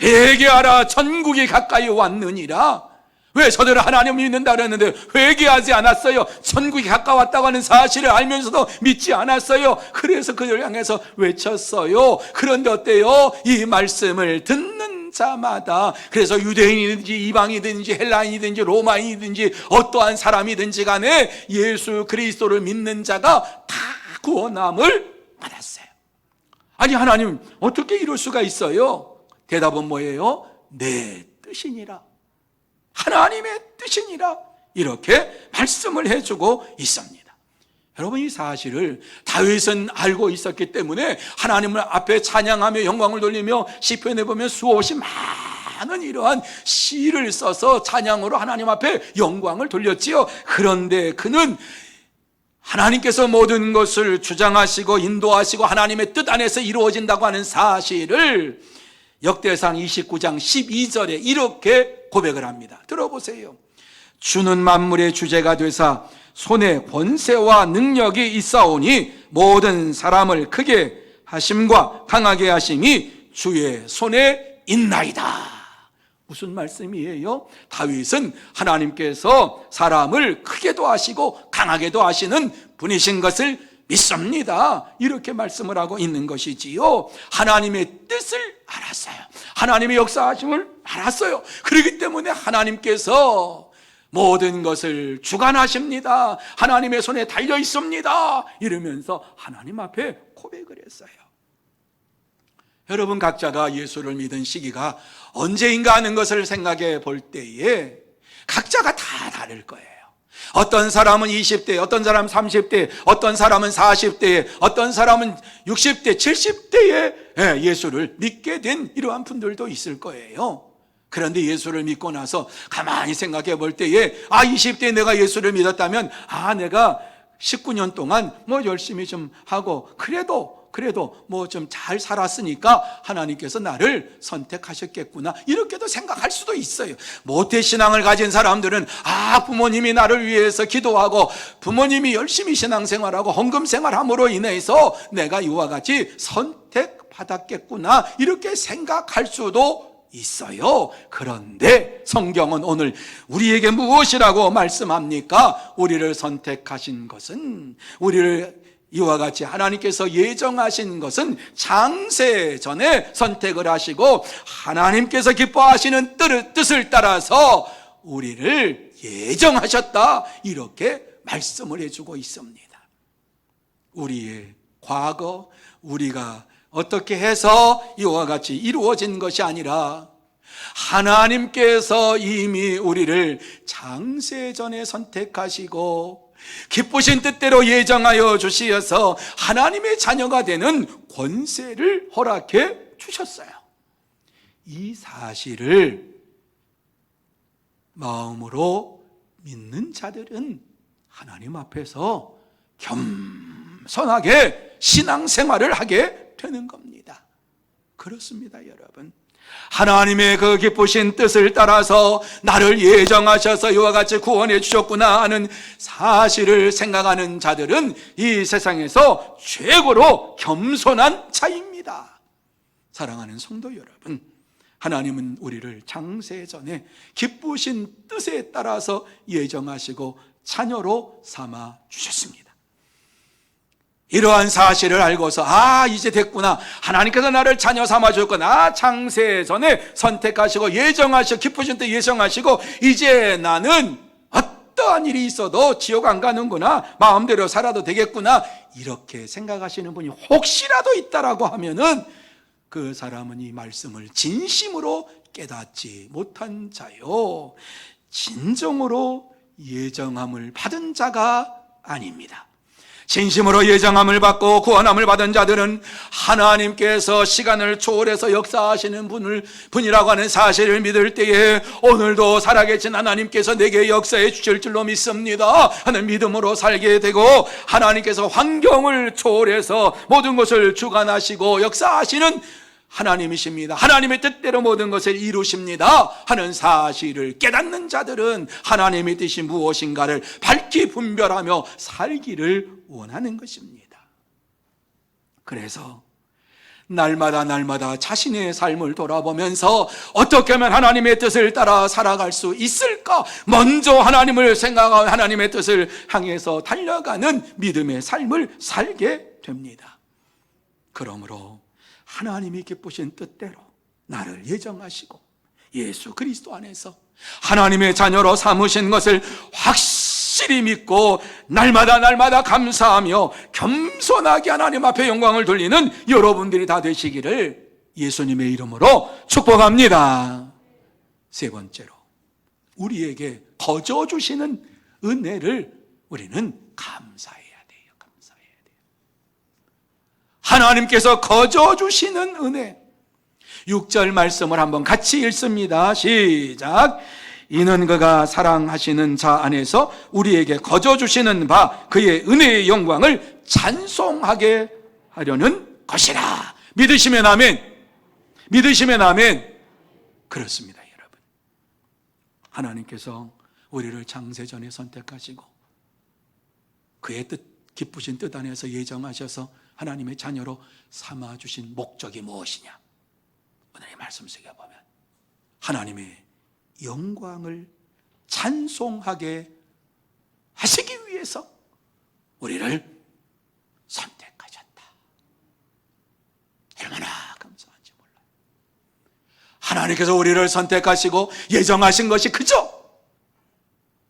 회개하라, 천국이 가까이 왔느니라. 왜 저들은 하나님을 믿는다 그랬는데 회개하지 않았어요? 천국이 가까웠다고 하는 사실을 알면서도 믿지 않았어요. 그래서 그들을 향해서 외쳤어요. 그런데 어때요? 이 말씀을 듣는 자마다, 그래서 유대인이든지 이방이든지 헬라인이든지 로마인이든지 어떠한 사람이든지 간에 예수 그리스도를 믿는 자가 다 구원함을 받았어요. 아니, 하나님 어떻게 이럴 수가 있어요? 대답은 뭐예요? 내 뜻이니라. 하나님의 뜻이니라. 이렇게 말씀을 해주고 있습니다. 여러분, 이 사실을 다윗은 알고 있었기 때문에 하나님을 앞에 찬양하며 영광을 돌리며 시편에 보면 수없이 많은 이러한 시를 써서 찬양으로 하나님 앞에 영광을 돌렸지요. 그런데 그는 하나님께서 모든 것을 주장하시고 인도하시고 하나님의 뜻 안에서 이루어진다고 하는 사실을 역대상 29장 12절에 이렇게 고백을 합니다. 들어보세요. 주는 만물의 주제가 되사 손에 권세와 능력이 있사오니 모든 사람을 크게 하심과 강하게 하심이 주의 손에 있나이다. 무슨 말씀이에요? 다윗은 하나님께서 사람을 크게도 하시고 강하게도 하시는 분이신 것을 믿습니다. 이렇게 말씀을 하고 있는 것이지요. 하나님의 뜻을 알았어요. 하나님의 역사하심을 알았어요. 그렇기 때문에 하나님께서 모든 것을 주관하십니다. 하나님의 손에 달려 있습니다. 이러면서 하나님 앞에 고백을 했어요. 여러분, 각자가 예수를 믿은 시기가 언제인가 하는 것을 생각해 볼 때에 각자가 다 다를 거예요. 어떤 사람은 20대, 어떤 사람은 30대, 어떤 사람은 40대, 어떤 사람은 60대, 70대에 예수를 믿게 된 이러한 분들도 있을 거예요. 그런데 예수를 믿고 나서 가만히 생각해 볼 때에 20대에 내가 예수를 믿었다면 내가 19년 동안 열심히 좀 하고 그래도 뭐 좀 잘 살았으니까 하나님께서 나를 선택하셨겠구나, 이렇게도 생각할 수도 있어요. 모태신앙을 가진 사람들은 부모님이 나를 위해서 기도하고 부모님이 열심히 신앙생활하고 헌금생활함으로 인해서 내가 이와 같이 선택받았겠구나, 이렇게 생각할 수도 있어요. 그런데 성경은 오늘 우리에게 무엇이라고 말씀합니까? 우리를 선택하신 것은, 우리를 이와 같이 하나님께서 예정하신 것은 창세 전에 선택을 하시고 하나님께서 기뻐하시는 뜻을 따라서 우리를 예정하셨다, 이렇게 말씀을 해주고 있습니다. 우리의 과거, 우리가 어떻게 해서 이와 같이 이루어진 것이 아니라 하나님께서 이미 우리를 창세 전에 선택하시고 기쁘신 뜻대로 예정하여 주시어서 하나님의 자녀가 되는 권세를 허락해 주셨어요. 이 사실을 마음으로 믿는 자들은 하나님 앞에서 겸손하게 신앙생활을 하게 되는 겁니다. 그렇습니다, 여러분. 하나님의 그 기쁘신 뜻을 따라서 나를 예정하셔서 이와 같이 구원해 주셨구나 하는 사실을 생각하는 자들은 이 세상에서 최고로 겸손한 자입니다. 사랑하는 성도 여러분, 하나님은 우리를 창세 전에 기쁘신 뜻에 따라서 예정하시고 자녀로 삼아 주셨습니다. 이러한 사실을 알고서 이제 됐구나, 하나님께서 나를 자녀 삼아줬구나, 창세 전에 선택하시고 예정하시고 기쁘신 때 예정하시고 이제 나는 어떠한 일이 있어도 지옥 안 가는구나, 마음대로 살아도 되겠구나, 이렇게 생각하시는 분이 혹시라도 있다라고 하면은 그 사람은 이 말씀을 진심으로 깨닫지 못한 자요, 진정으로 예정함을 받은 자가 아닙니다. 진심으로 예정함을 받고 구원함을 받은 자들은 하나님께서 시간을 초월해서 역사하시는 분이라고 하는 사실을 믿을 때에 오늘도 살아계신 하나님께서 내게 역사해 주실 줄로 믿습니다 하는 믿음으로 살게 되고, 하나님께서 환경을 초월해서 모든 것을 주관하시고 역사하시는 하나님이십니다. 하나님의 뜻대로 모든 것을 이루십니다 하는 사실을 깨닫는 자들은 하나님의 뜻이 무엇인가를 밝히 분별하며 살기를 원하는 것입니다. 그래서 날마다 자신의 삶을 돌아보면서 어떻게 하면 하나님의 뜻을 따라 살아갈 수 있을까? 먼저 하나님을 생각하고 하나님의 뜻을 향해서 달려가는 믿음의 삶을 살게 됩니다. 그러므로 하나님이 기쁘신 뜻대로 나를 예정하시고 예수 그리스도 안에서 하나님의 자녀로 삼으신 것을 확실히 믿고 날마다 감사하며 겸손하게 하나님 앞에 영광을 돌리는 여러분들이 다 되시기를 예수님의 이름으로 축복합니다. 세 번째로, 우리에게 거저 주시는 은혜를 우리는 감사해야 돼요. 감사해야 돼요. 하나님께서 거저 주시는 은혜, 6절 말씀을 한번 같이 읽습니다. 시작. 이는 그가 사랑하시는 자 안에서 우리에게 거저 주시는 바 그의 은혜의 영광을 찬송하게 하려는 것이라. 믿으시면 아멘. 믿으시면 아멘. 그렇습니다, 여러분. 하나님께서 우리를 창세전에 선택하시고 그의 뜻, 기쁘신 뜻 안에서 예정하셔서 하나님의 자녀로 삼아주신 목적이 무엇이냐? 오늘의 말씀 속에 보면 하나님의 영광을 찬송하게 하시기 위해서 우리를 선택하셨다. 얼마나 감사한지 몰라요. 하나님께서 우리를 선택하시고 예정하신 것이 그저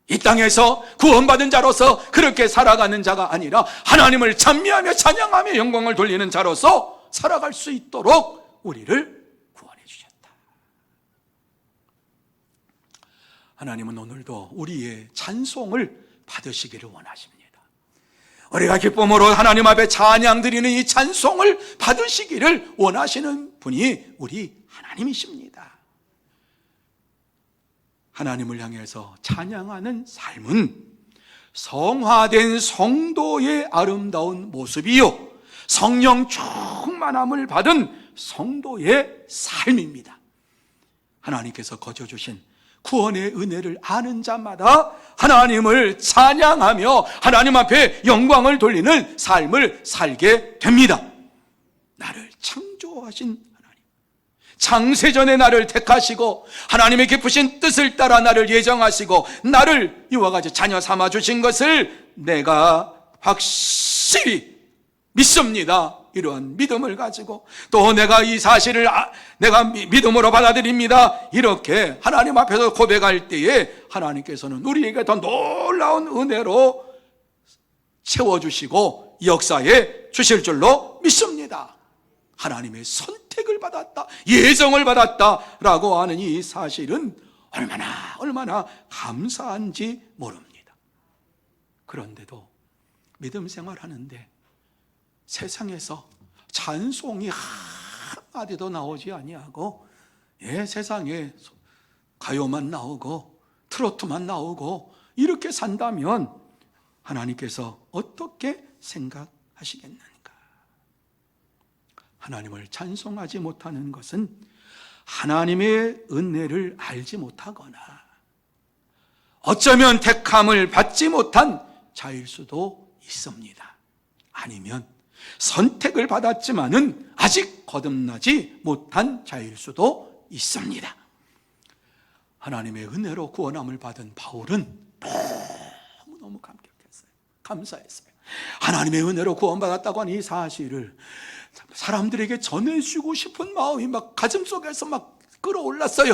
이 땅에서 구원받은 자로서 그렇게 살아가는 자가 아니라 하나님을 찬미하며 찬양하며 영광을 돌리는 자로서 살아갈 수 있도록 우리를 구원해 주셨다. 하나님은 오늘도 우리의 찬송을 받으시기를 원하십니다. 우리가 기쁨으로 하나님 앞에 찬양 드리는 이 찬송을 받으시기를 원하시는 분이 우리 하나님이십니다. 하나님을 향해서 찬양하는 삶은 성화된 성도의 아름다운 모습이요, 성령 충만함을 받은 성도의 삶입니다. 하나님께서 거저 주신 구원의 은혜를 아는 자마다 하나님을 찬양하며 하나님 앞에 영광을 돌리는 삶을 살게 됩니다. 나를 창조하신 창세전에 나를 택하시고 하나님의 기쁘신 뜻을 따라 나를 예정하시고 나를 이와 같이 자녀 삼아 주신 것을 내가 확실히 믿습니다. 이러한 믿음을 가지고 또 내가 이 사실을 내가 믿음으로 받아들입니다. 이렇게 하나님 앞에서 고백할 때에 하나님께서는 우리에게 더 놀라운 은혜로 채워주시고 역사해 주실 줄로 믿습니다. 하나님의 선택을 받았다, 예정을 받았다라고 하는 이 사실은 얼마나 감사한지 모릅니다. 그런데도 믿음 생활하는데 세상에서 찬송이 한마디도 나오지 아니하고 세상에 가요만 나오고 트로트만 나오고 이렇게 산다면 하나님께서 어떻게 생각하시겠느냐? 하나님을 찬송하지 못하는 것은 하나님의 은혜를 알지 못하거나 어쩌면 택함을 받지 못한 자일 수도 있습니다. 아니면 선택을 받았지만은 아직 거듭나지 못한 자일 수도 있습니다. 하나님의 은혜로 구원함을 받은 바울은 너무 감격했어요. 감사했어요. 하나님의 은혜로 구원받았다고 하는 이 사실을 사람들에게 전해주고 싶은 마음이 막 가슴속에서 막 끌어올랐어요.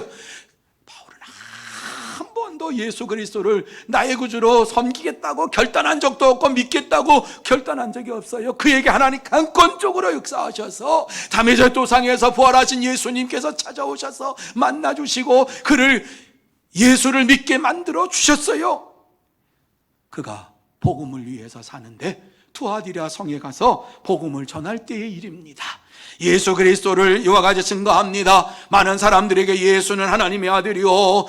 바울은 한 번도 예수 그리스도를 나의 구주로 섬기겠다고 결단한 적도 없고 믿겠다고 결단한 적이 없어요. 그에게 하나님 강권적으로 역사하셔서 담에색 도상에서 부활하신 예수님께서 찾아오셔서 만나주시고 그를 예수를 믿게 만들어 주셨어요. 그가 복음을 위해서 사는데 투아디라 성에 가서 복음을 전할 때의 일입니다. 예수 그리스도를 이와 같이 증거합니다. 많은 사람들에게 예수는 하나님의 아들이요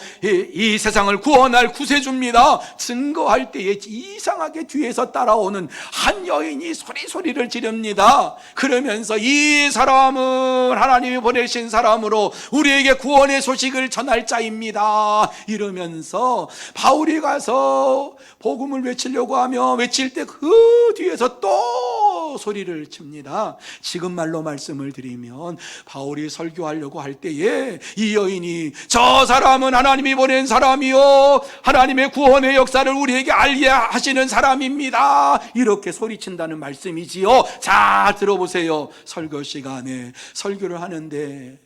이 세상을 구원할 구세주입니다. 증거할 때에 이상하게 뒤에서 따라오는 한 여인이 소리를 지릅니다. 그러면서 이 사람은 하나님이 보내신 사람으로 우리에게 구원의 소식을 전할 자입니다. 이러면서 바울이 가서 복음을 외치려고 하며 외칠 때 그 뒤에서 또 소리를 칩니다. 지금 말로 말씀을 드리면 바울이 설교하려고 할 때에 이 여인이 저 사람은 하나님이 보낸 사람이요 하나님의 구원의 역사를 우리에게 알게 하시는 사람입니다. 이렇게 소리친다는 말씀이지요. 자, 들어보세요. 설교 시간에 설교를 하는데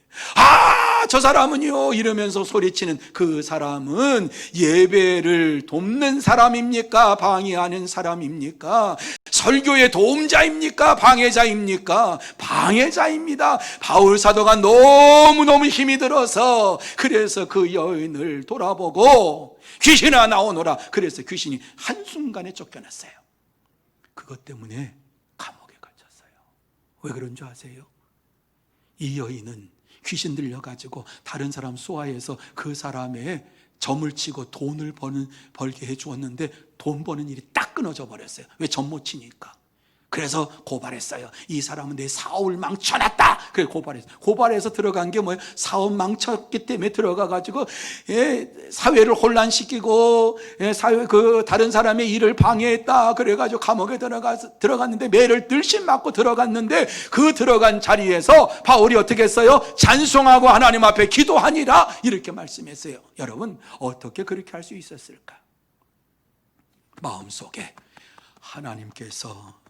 저 사람은요 이러면서 소리치는 그 사람은 예배를 돕는 사람입니까? 방해하는 사람입니까? 설교의 도움자입니까? 방해자입니까? 방해자입니다. 바울 사도가 너무너무 힘이 들어서 그래서 그 여인을 돌아보고 귀신아 나오너라. 그래서 귀신이 한순간에 쫓겨났어요. 그것 때문에 감옥에 갇혔어요. 왜 그런 줄 아세요? 이 여인은 귀신 들려가지고 다른 사람 소화해서 그 사람의 점을 치고 돈을 벌게 해주었는데 돈 버는 일이 딱 끊어져 버렸어요. 왜? 점 못 치니까. 그래서 고발했어요. 이 사람은 내 사업을 망쳐놨다. 그래 고발했어요. 고발해서 들어간 게 뭐예요? 사업 망쳤기 때문에 들어가가지고 사회를 혼란시키고 사회 다른 사람의 일을 방해했다. 그래가지고 감옥에 들어갔는데 매를 들씬 맞고 들어갔는데 그 들어간 자리에서 바울이 어떻게 했어요? 찬송하고 하나님 앞에 기도하니라 이렇게 말씀했어요. 여러분 어떻게 그렇게 할 수 있었을까? 마음속에 하나님께서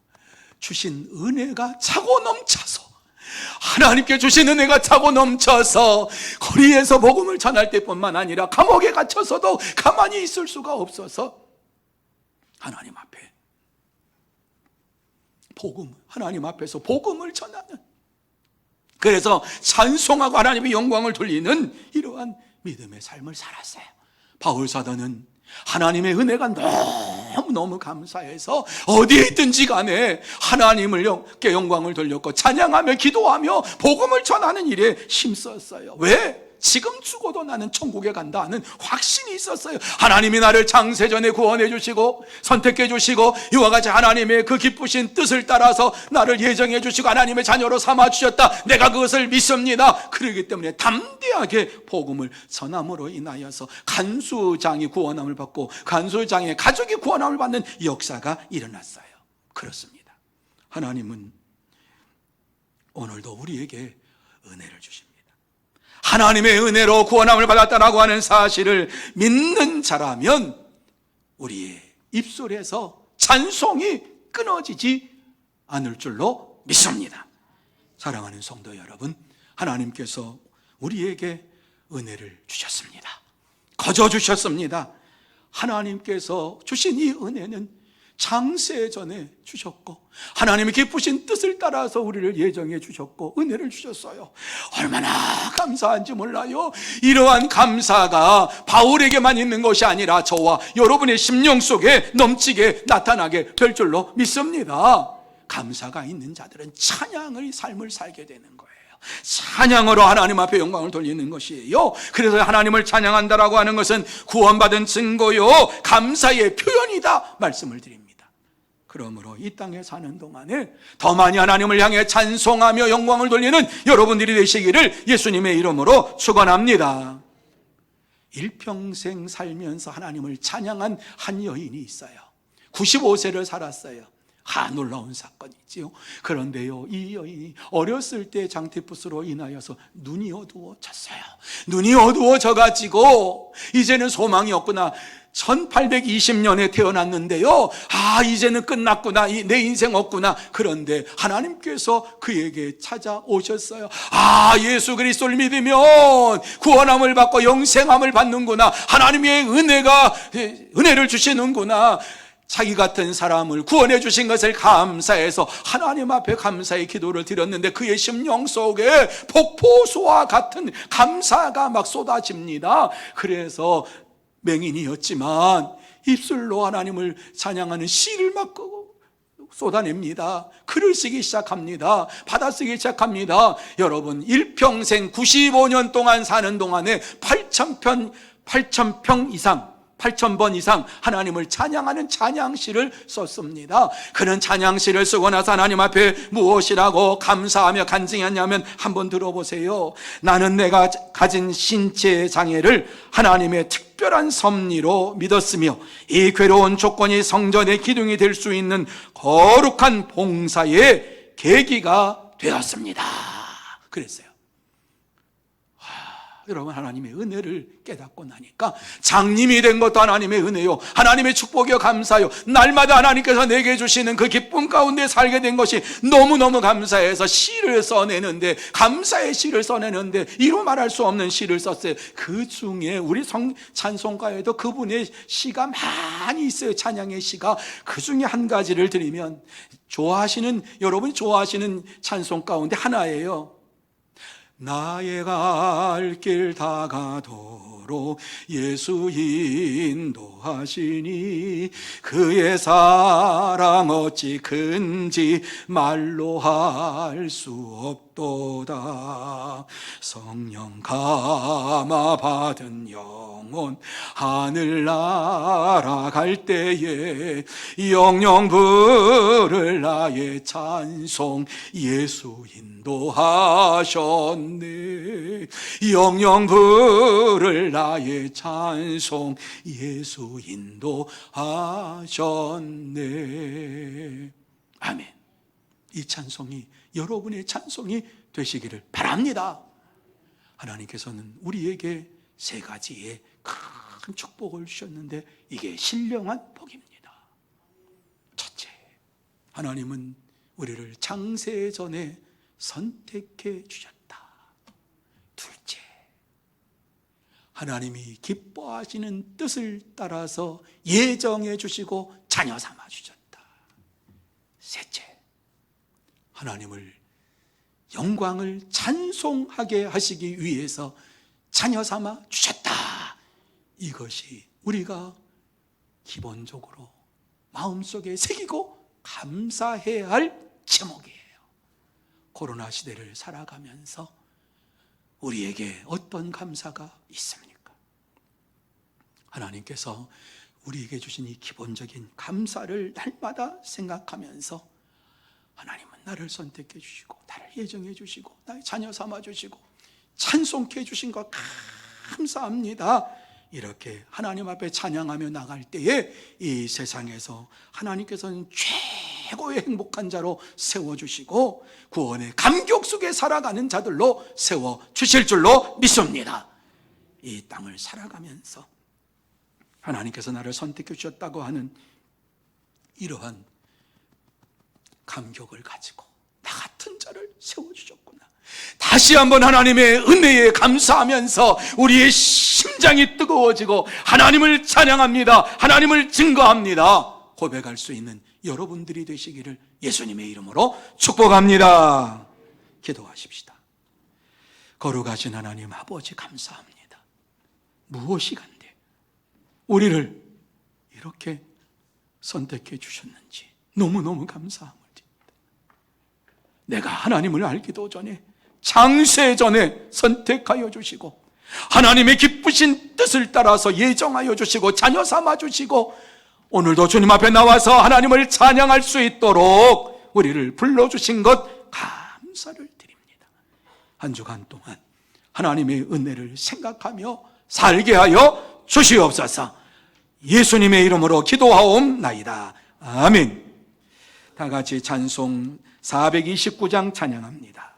주신 은혜가 차고 넘쳐서 하나님께 주신 은혜가 차고 넘쳐서 거리에서 복음을 전할 때뿐만 아니라 감옥에 갇혀서도 가만히 있을 수가 없어서 하나님 앞에 하나님 앞에서 복음을 전하는, 그래서 찬송하고 하나님의 영광을 돌리는 이러한 믿음의 삶을 살았어요. 바울 사도는 하나님의 은혜가 너무너무 감사해서 어디에 있든지 간에 하나님을 영광을 돌렸고 찬양하며 기도하며 복음을 전하는 일에 힘썼어요. 왜? 지금 죽어도 나는 천국에 간다 하는 확신이 있었어요. 하나님이 나를 창세전에 구원해 주시고 선택해 주시고 이와 같이 하나님의 그 기쁘신 뜻을 따라서 나를 예정해 주시고 하나님의 자녀로 삼아 주셨다. 내가 그것을 믿습니다. 그렇기 때문에 담대하게 복음을 전함으로 인하여서 간수장이 구원함을 받고 간수장의 가족이 구원함을 받는 역사가 일어났어요. 그렇습니다. 하나님은 오늘도 우리에게 은혜를 주십니다. 하나님의 은혜로 구원함을 받았다라고 하는 사실을 믿는 자라면 우리의 입술에서 찬송이 끊어지지 않을 줄로 믿습니다. 사랑하는 성도 여러분, 하나님께서 우리에게 은혜를 주셨습니다. 거저 주셨습니다. 하나님께서 주신 이 은혜는 창세전에 주셨고 하나님의 기쁘신 뜻을 따라서 우리를 예정해 주셨고 은혜를 주셨어요. 얼마나 감사한지 몰라요. 이러한 감사가 바울에게만 있는 것이 아니라 저와 여러분의 심령 속에 넘치게 나타나게 될 줄로 믿습니다. 감사가 있는 자들은 찬양의 삶을 살게 되는 거예요. 찬양으로 하나님 앞에 영광을 돌리는 것이에요. 그래서 하나님을 찬양한다라고 하는 것은 구원받은 증거요 감사의 표현이다 말씀을 드립니다. 그러므로 이 땅에 사는 동안에 더 많이 하나님을 향해 찬송하며 영광을 돌리는 여러분들이 되시기를 예수님의 이름으로 축원합니다. 일평생 살면서 하나님을 찬양한 한 여인이 있어요. 95세를 살았어요. 놀라운 사건이지요. 그런데요, 이 여인이 어렸을 때 장티푸스로 인하여서 눈이 어두워졌어요. 눈이 어두워져가지고 이제는 소망이 없구나. 1820년에 태어났는데요. 이제는 끝났구나. 내 인생 없구나. 그런데 하나님께서 그에게 찾아오셨어요. 예수 그리스도를 믿으면 구원함을 받고 영생함을 받는구나. 하나님의 은혜를 주시는구나. 자기 같은 사람을 구원해 주신 것을 감사해서 하나님 앞에 감사의 기도를 드렸는데 그의 심령 속에 폭포수와 같은 감사가 막 쏟아집니다. 그래서 맹인이었지만 입술로 하나님을 찬양하는 시를 막 쏟아냅니다. 글을 쓰기 시작합니다. 받아쓰기 시작합니다. 여러분, 일평생 95년 동안 사는 동안에 8,000번 이상 하나님을 찬양하는 찬양시를 썼습니다. 그는 찬양시를 쓰고 나서 하나님 앞에 무엇이라고 감사하며 간증했냐면 한번 들어보세요. 나는 내가 가진 신체의 장애를 하나님의 특별한 섭리로 믿었으며 이 괴로운 조건이 성전의 기둥이 될 수 있는 거룩한 봉사의 계기가 되었습니다. 그랬어요. 여러분, 하나님의 은혜를 깨닫고 나니까 장님이 된 것도 하나님의 은혜요, 하나님의 축복이요, 감사요. 날마다 하나님께서 내게 주시는 그 기쁨 가운데 살게 된 것이 너무너무 감사해서 시를 써내는데, 감사의 시를 써내는데 이루 말할 수 없는 시를 썼어요. 그 중에 우리 찬송가에도 그분의 시가 많이 있어요. 찬양의 시가. 그 중에 한 가지를 드리면, 여러분이 좋아하시는 찬송 가운데 하나예요. 나의 갈 길 다가도록 예수 인도하시니 그의 사랑 어찌 큰지 말로 할 수 없도다. 성령 감화 받은 영혼 하늘 날아갈 때에 영영 부를 나의 찬송 예수 인도하셨네. 영영 부를 나의 찬송 예수 인도하셨네. 아멘. 이 찬송이 여러분의 찬송이 되시기를 바랍니다. 하나님께서는 우리에게 세 가지의 큰 축복을 주셨는데 이게 신령한 복입니다. 첫째, 하나님은 우리를 창세 전에 선택해 주셨다. 둘째, 하나님이 기뻐하시는 뜻을 따라서 예정해 주시고 자녀 삼아 주셨다. 셋째, 하나님을 영광을 찬송하게 하시기 위해서 자녀 삼아 주셨다. 이것이 우리가 기본적으로 마음속에 새기고 감사해야 할 제목이에요. 코로나 시대를 살아가면서 우리에게 어떤 감사가 있습니까? 하나님께서 우리에게 주신 이 기본적인 감사를 날마다 생각하면서 하나님은 나를 선택해 주시고 나를 예정해 주시고 나의 자녀 삼아 주시고 찬송케 해 주신 것 감사합니다. 이렇게 하나님 앞에 찬양하며 나갈 때에 이 세상에서 하나님께서는 최고의 행복한 자로 세워주시고 구원의 감격 속에 살아가는 자들로 세워주실 줄로 믿습니다. 이 땅을 살아가면서 하나님께서 나를 선택해 주셨다고 하는 이러한 감격을 가지고 나 같은 자를 세워주셨구나. 다시 한번 하나님의 은혜에 감사하면서 우리의 심장이 뜨거워지고 하나님을 찬양합니다. 하나님을 증거합니다. 고백할 수 있는 여러분들이 되시기를 예수님의 이름으로 축복합니다. 기도하십시다. 거룩하신 하나님 아버지 감사합니다. 무엇이 간데 우리를 이렇게 선택해 주셨는지 너무너무 감사합니다. 내가 하나님을 알기도 전에 창세 전에 선택하여 주시고 하나님의 기쁘신 뜻을 따라서 예정하여 주시고 자녀 삼아 주시고 오늘도 주님 앞에 나와서 하나님을 찬양할 수 있도록 우리를 불러주신 것 감사를 드립니다. 한 주간 동안 하나님의 은혜를 생각하며 살게 하여 주시옵소서. 예수님의 이름으로 기도하옵나이다. 아멘. 다 같이 찬송 429장 찬양합니다.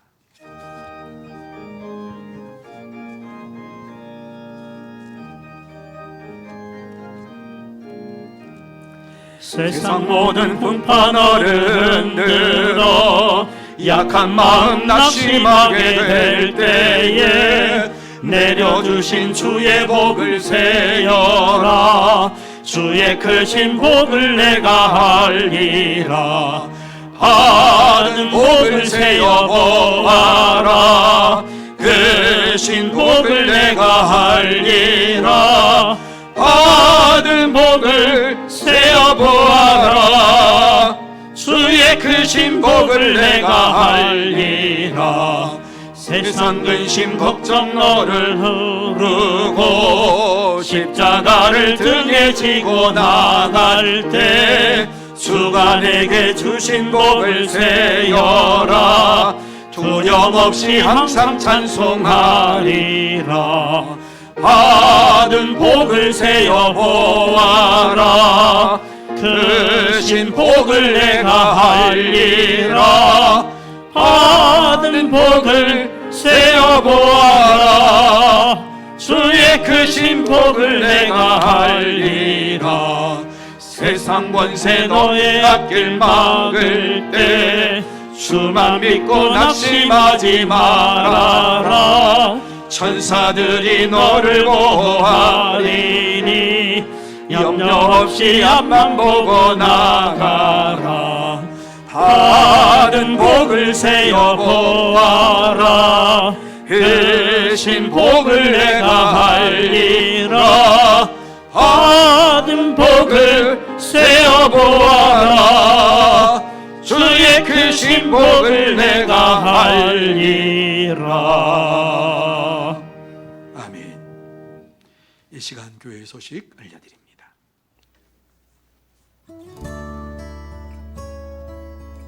세상 모든 풍파 너를 흔들어 약한 마음 낙심하게 될 때에 내려주신 주의 복을 세어라. 주의 크신 복을 내가 알리라. 받은 복을 세어 보아라. 크신 복을 내가 알리라. 받은 복을 세어 보아라. 주의 크신 복을 내가 알리라. 세상 근심 걱정 너를 흐르고 십자가를 등에 지고 나갈 때 주가 내게 주신 복을 세어라. 두려움 없이 항상 찬송하리라. 받은 복을 세어 보아라. 크신 복을 내가 알리라. 받은 복을 세어 보아라. 주의 크신 복을 내가 알리라. 세상 권세 너의 앞길 막을 때 주만 믿고 낙심하지 말아라. 천사들이 너를 보호하리니 염려 없이 앞만 보고 나가라. 받은 복을 세어 보아라. 크신 복을 내가 알리라. 받은 복을 세어 보아라. 주의 크신 복을 내가 알리라. 아멘. 이 시간 교회의 소식 알려드립니다.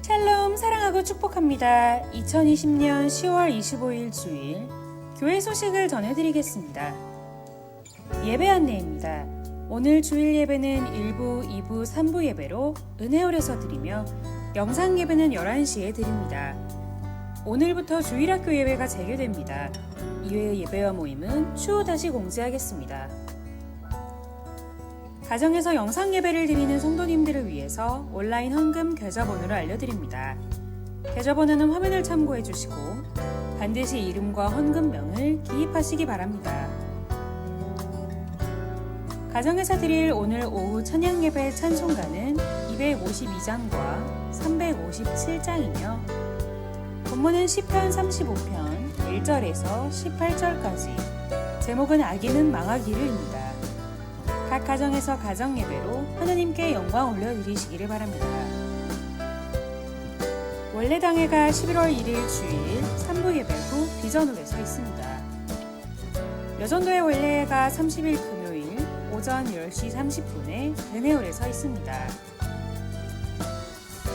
샬롬, 사랑하고 축복합니다. 2020년 10월 25일 주일 교회 소식을 전해드리겠습니다. 예배 안내입니다. 오늘 주일 예배는 1부, 2부, 3부 예배로 은혜홀에서 드리며 영상 예배는 11시에 드립니다. 오늘부터 주일학교 예배가 재개됩니다. 이외의 예배와 모임은 추후 다시 공지하겠습니다. 가정에서 영상 예배를 드리는 성도님들을 위해서 온라인 헌금 계좌번호를 알려드립니다. 계좌번호는 화면을 참고해 주시고 반드시 이름과 헌금명을 기입하시기 바랍니다. 가정에서 드릴 오늘 오후 찬양 예배 찬송가는 252장과 357장이며 본문은 시편 35편 1절에서 18절까지, 제목은 악인은 망하기를입니다. 각 가정에서 가정 예배로 하느님께 영광 올려드리시기를 바랍니다. 원래 당회가 11월 1일 주일 3부 예배 후 비전홀에서 있습니다. 여전도의 원래가 30일 금요일 오전 10시 30분에 은혜홀에서 있습니다.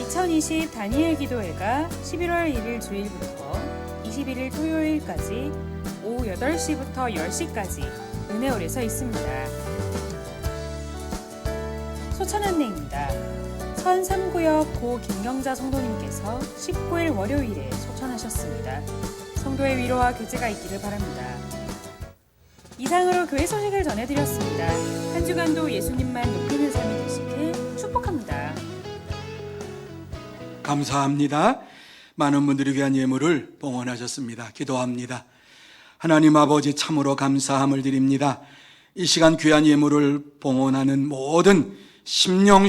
2020 다니엘 기도회가 11월 1일 주일부터 21일 토요일까지 오후 8시부터 10시까지 은혜홀에서 있습니다. 소천 안내입니다. 천 3구역 고 김경자 성도님께서 19일 월요일에 소천하셨습니다. 성도의 위로와 교제가 있기를 바랍니다. 이상으로 교회 소식을 전해드렸습니다. 한 주간도 예수님만 높이는 삶이 되시길 축복합니다. 감사합니다. 많은 분들이 귀한 예물을 봉헌하셨습니다. 기도합니다. 하나님 아버지, 참으로 감사함을 드립니다. 이 시간 귀한 예물을 봉헌하는 모든 심령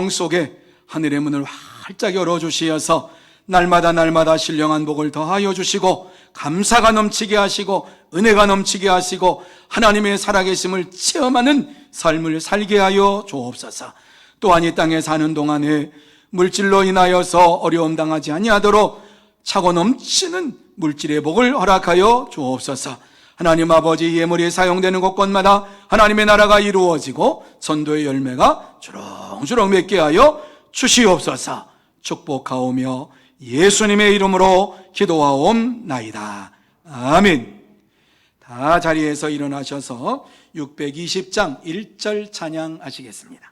속에 하늘의 문을 활짝 열어주시어서 날마다 신령한 복을 더하여 주시고 감사가 넘치게 하시고 은혜가 넘치게 하시고 하나님의 살아계심을 체험하는 삶을 살게 하여 주옵소서. 또한 이 땅에 사는 동안에 물질로 인하여서 어려움 당하지 아니하도록 차고 넘치는 물질의 복을 허락하여 주옵소서. 하나님 아버지, 예물이 사용되는 곳곳마다 하나님의 나라가 이루어지고 전도의 열매가 주렁주렁 맺게 하여 주시옵소서. 축복하오며 예수님의 이름으로 기도하옵나이다. 아멘. 다 자리에서 일어나셔서 620장 1절 찬양하시겠습니다.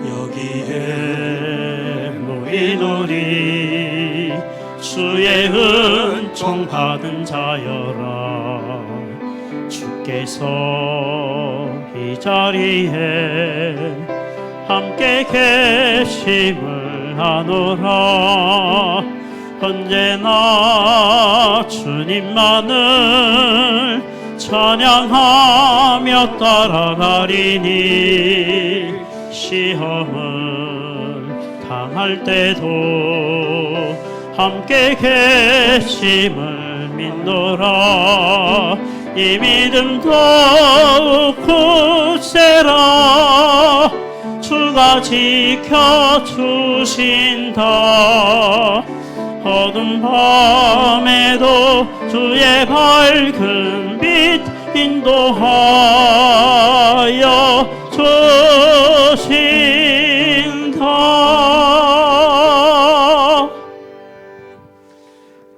여기에 모인 우리 주의 은총 받은 자여라. 주께서 이 자리에 함께 계심을 아노라. 언제나 주님만을 찬양하며 따라가리니 시험을 당할 때도 함께 계심을 믿노라. 이 믿음 더욱 굳세라. 주가 지켜주신다. 어두운 밤에도 주의 밝은 빛 인도하여 주신다.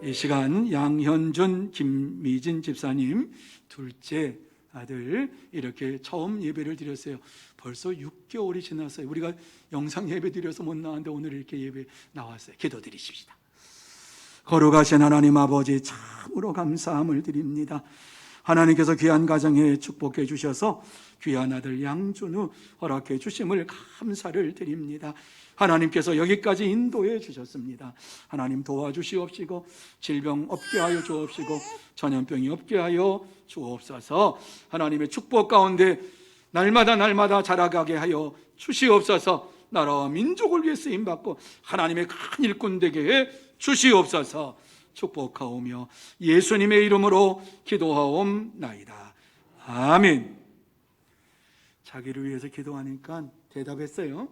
이 시간 양현준, 김미진 집사님 둘째 아들 이렇게 처음 예배를 드렸어요. 벌써 6개월이 지났어요. 우리가 영상 예배 드려서 못 나왔는데 오늘 이렇게 예배 나왔어요. 기도드리십시다. 거룩하신 하나님 아버지, 참으로 감사함을 드립니다. 하나님께서 귀한 가정에 축복해 주셔서 귀한 아들 양준우 허락해 주심을 감사를 드립니다. 하나님께서 여기까지 인도해 주셨습니다. 하나님 도와주시옵시고 질병 없게 하여 주옵시고 전염병이 없게 하여 주옵소서. 하나님의 축복 가운데 날마다 자라가게 하여 주시옵소서. 나라와 민족을 위해 쓰임받고 하나님의 큰 일꾼 되게 해 주시옵소서. 축복하오며 예수님의 이름으로 기도하옵나이다. 아멘. 자기를 위해서 기도하니까 대답했어요.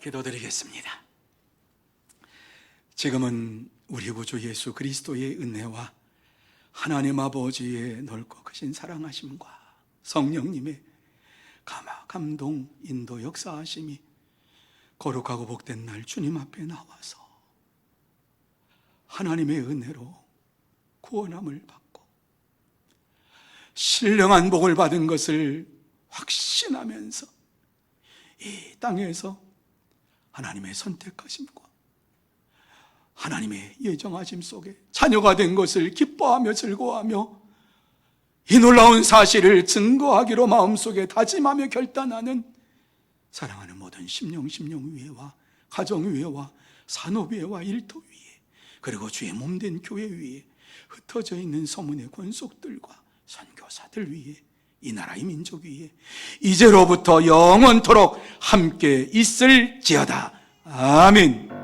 기도드리겠습니다. 지금은 우리 구주 예수 그리스도의 은혜와 하나님 아버지의 넓고 크신 사랑하심과 성령님의 감동, 인도, 역사하심이 거룩하고 복된 날 주님 앞에 나와서 하나님의 은혜로 구원함을 받고 신령한 복을 받은 것을 확신하면서 이 땅에서 하나님의 선택하심과 하나님의 예정하심 속에 자녀가 된 것을 기뻐하며 즐거워하며 이 놀라운 사실을 증거하기로 마음속에 다짐하며 결단하는 사랑하는 모든 심령위회와 가정위회와 산업위회와 일터위회 그리고 주의 몸된 교회 위에 흩어져 있는 서문의 권속들과 선교사들 위에 이 나라의 민족 위에 이제로부터 영원토록 함께 있을지어다. 아멘.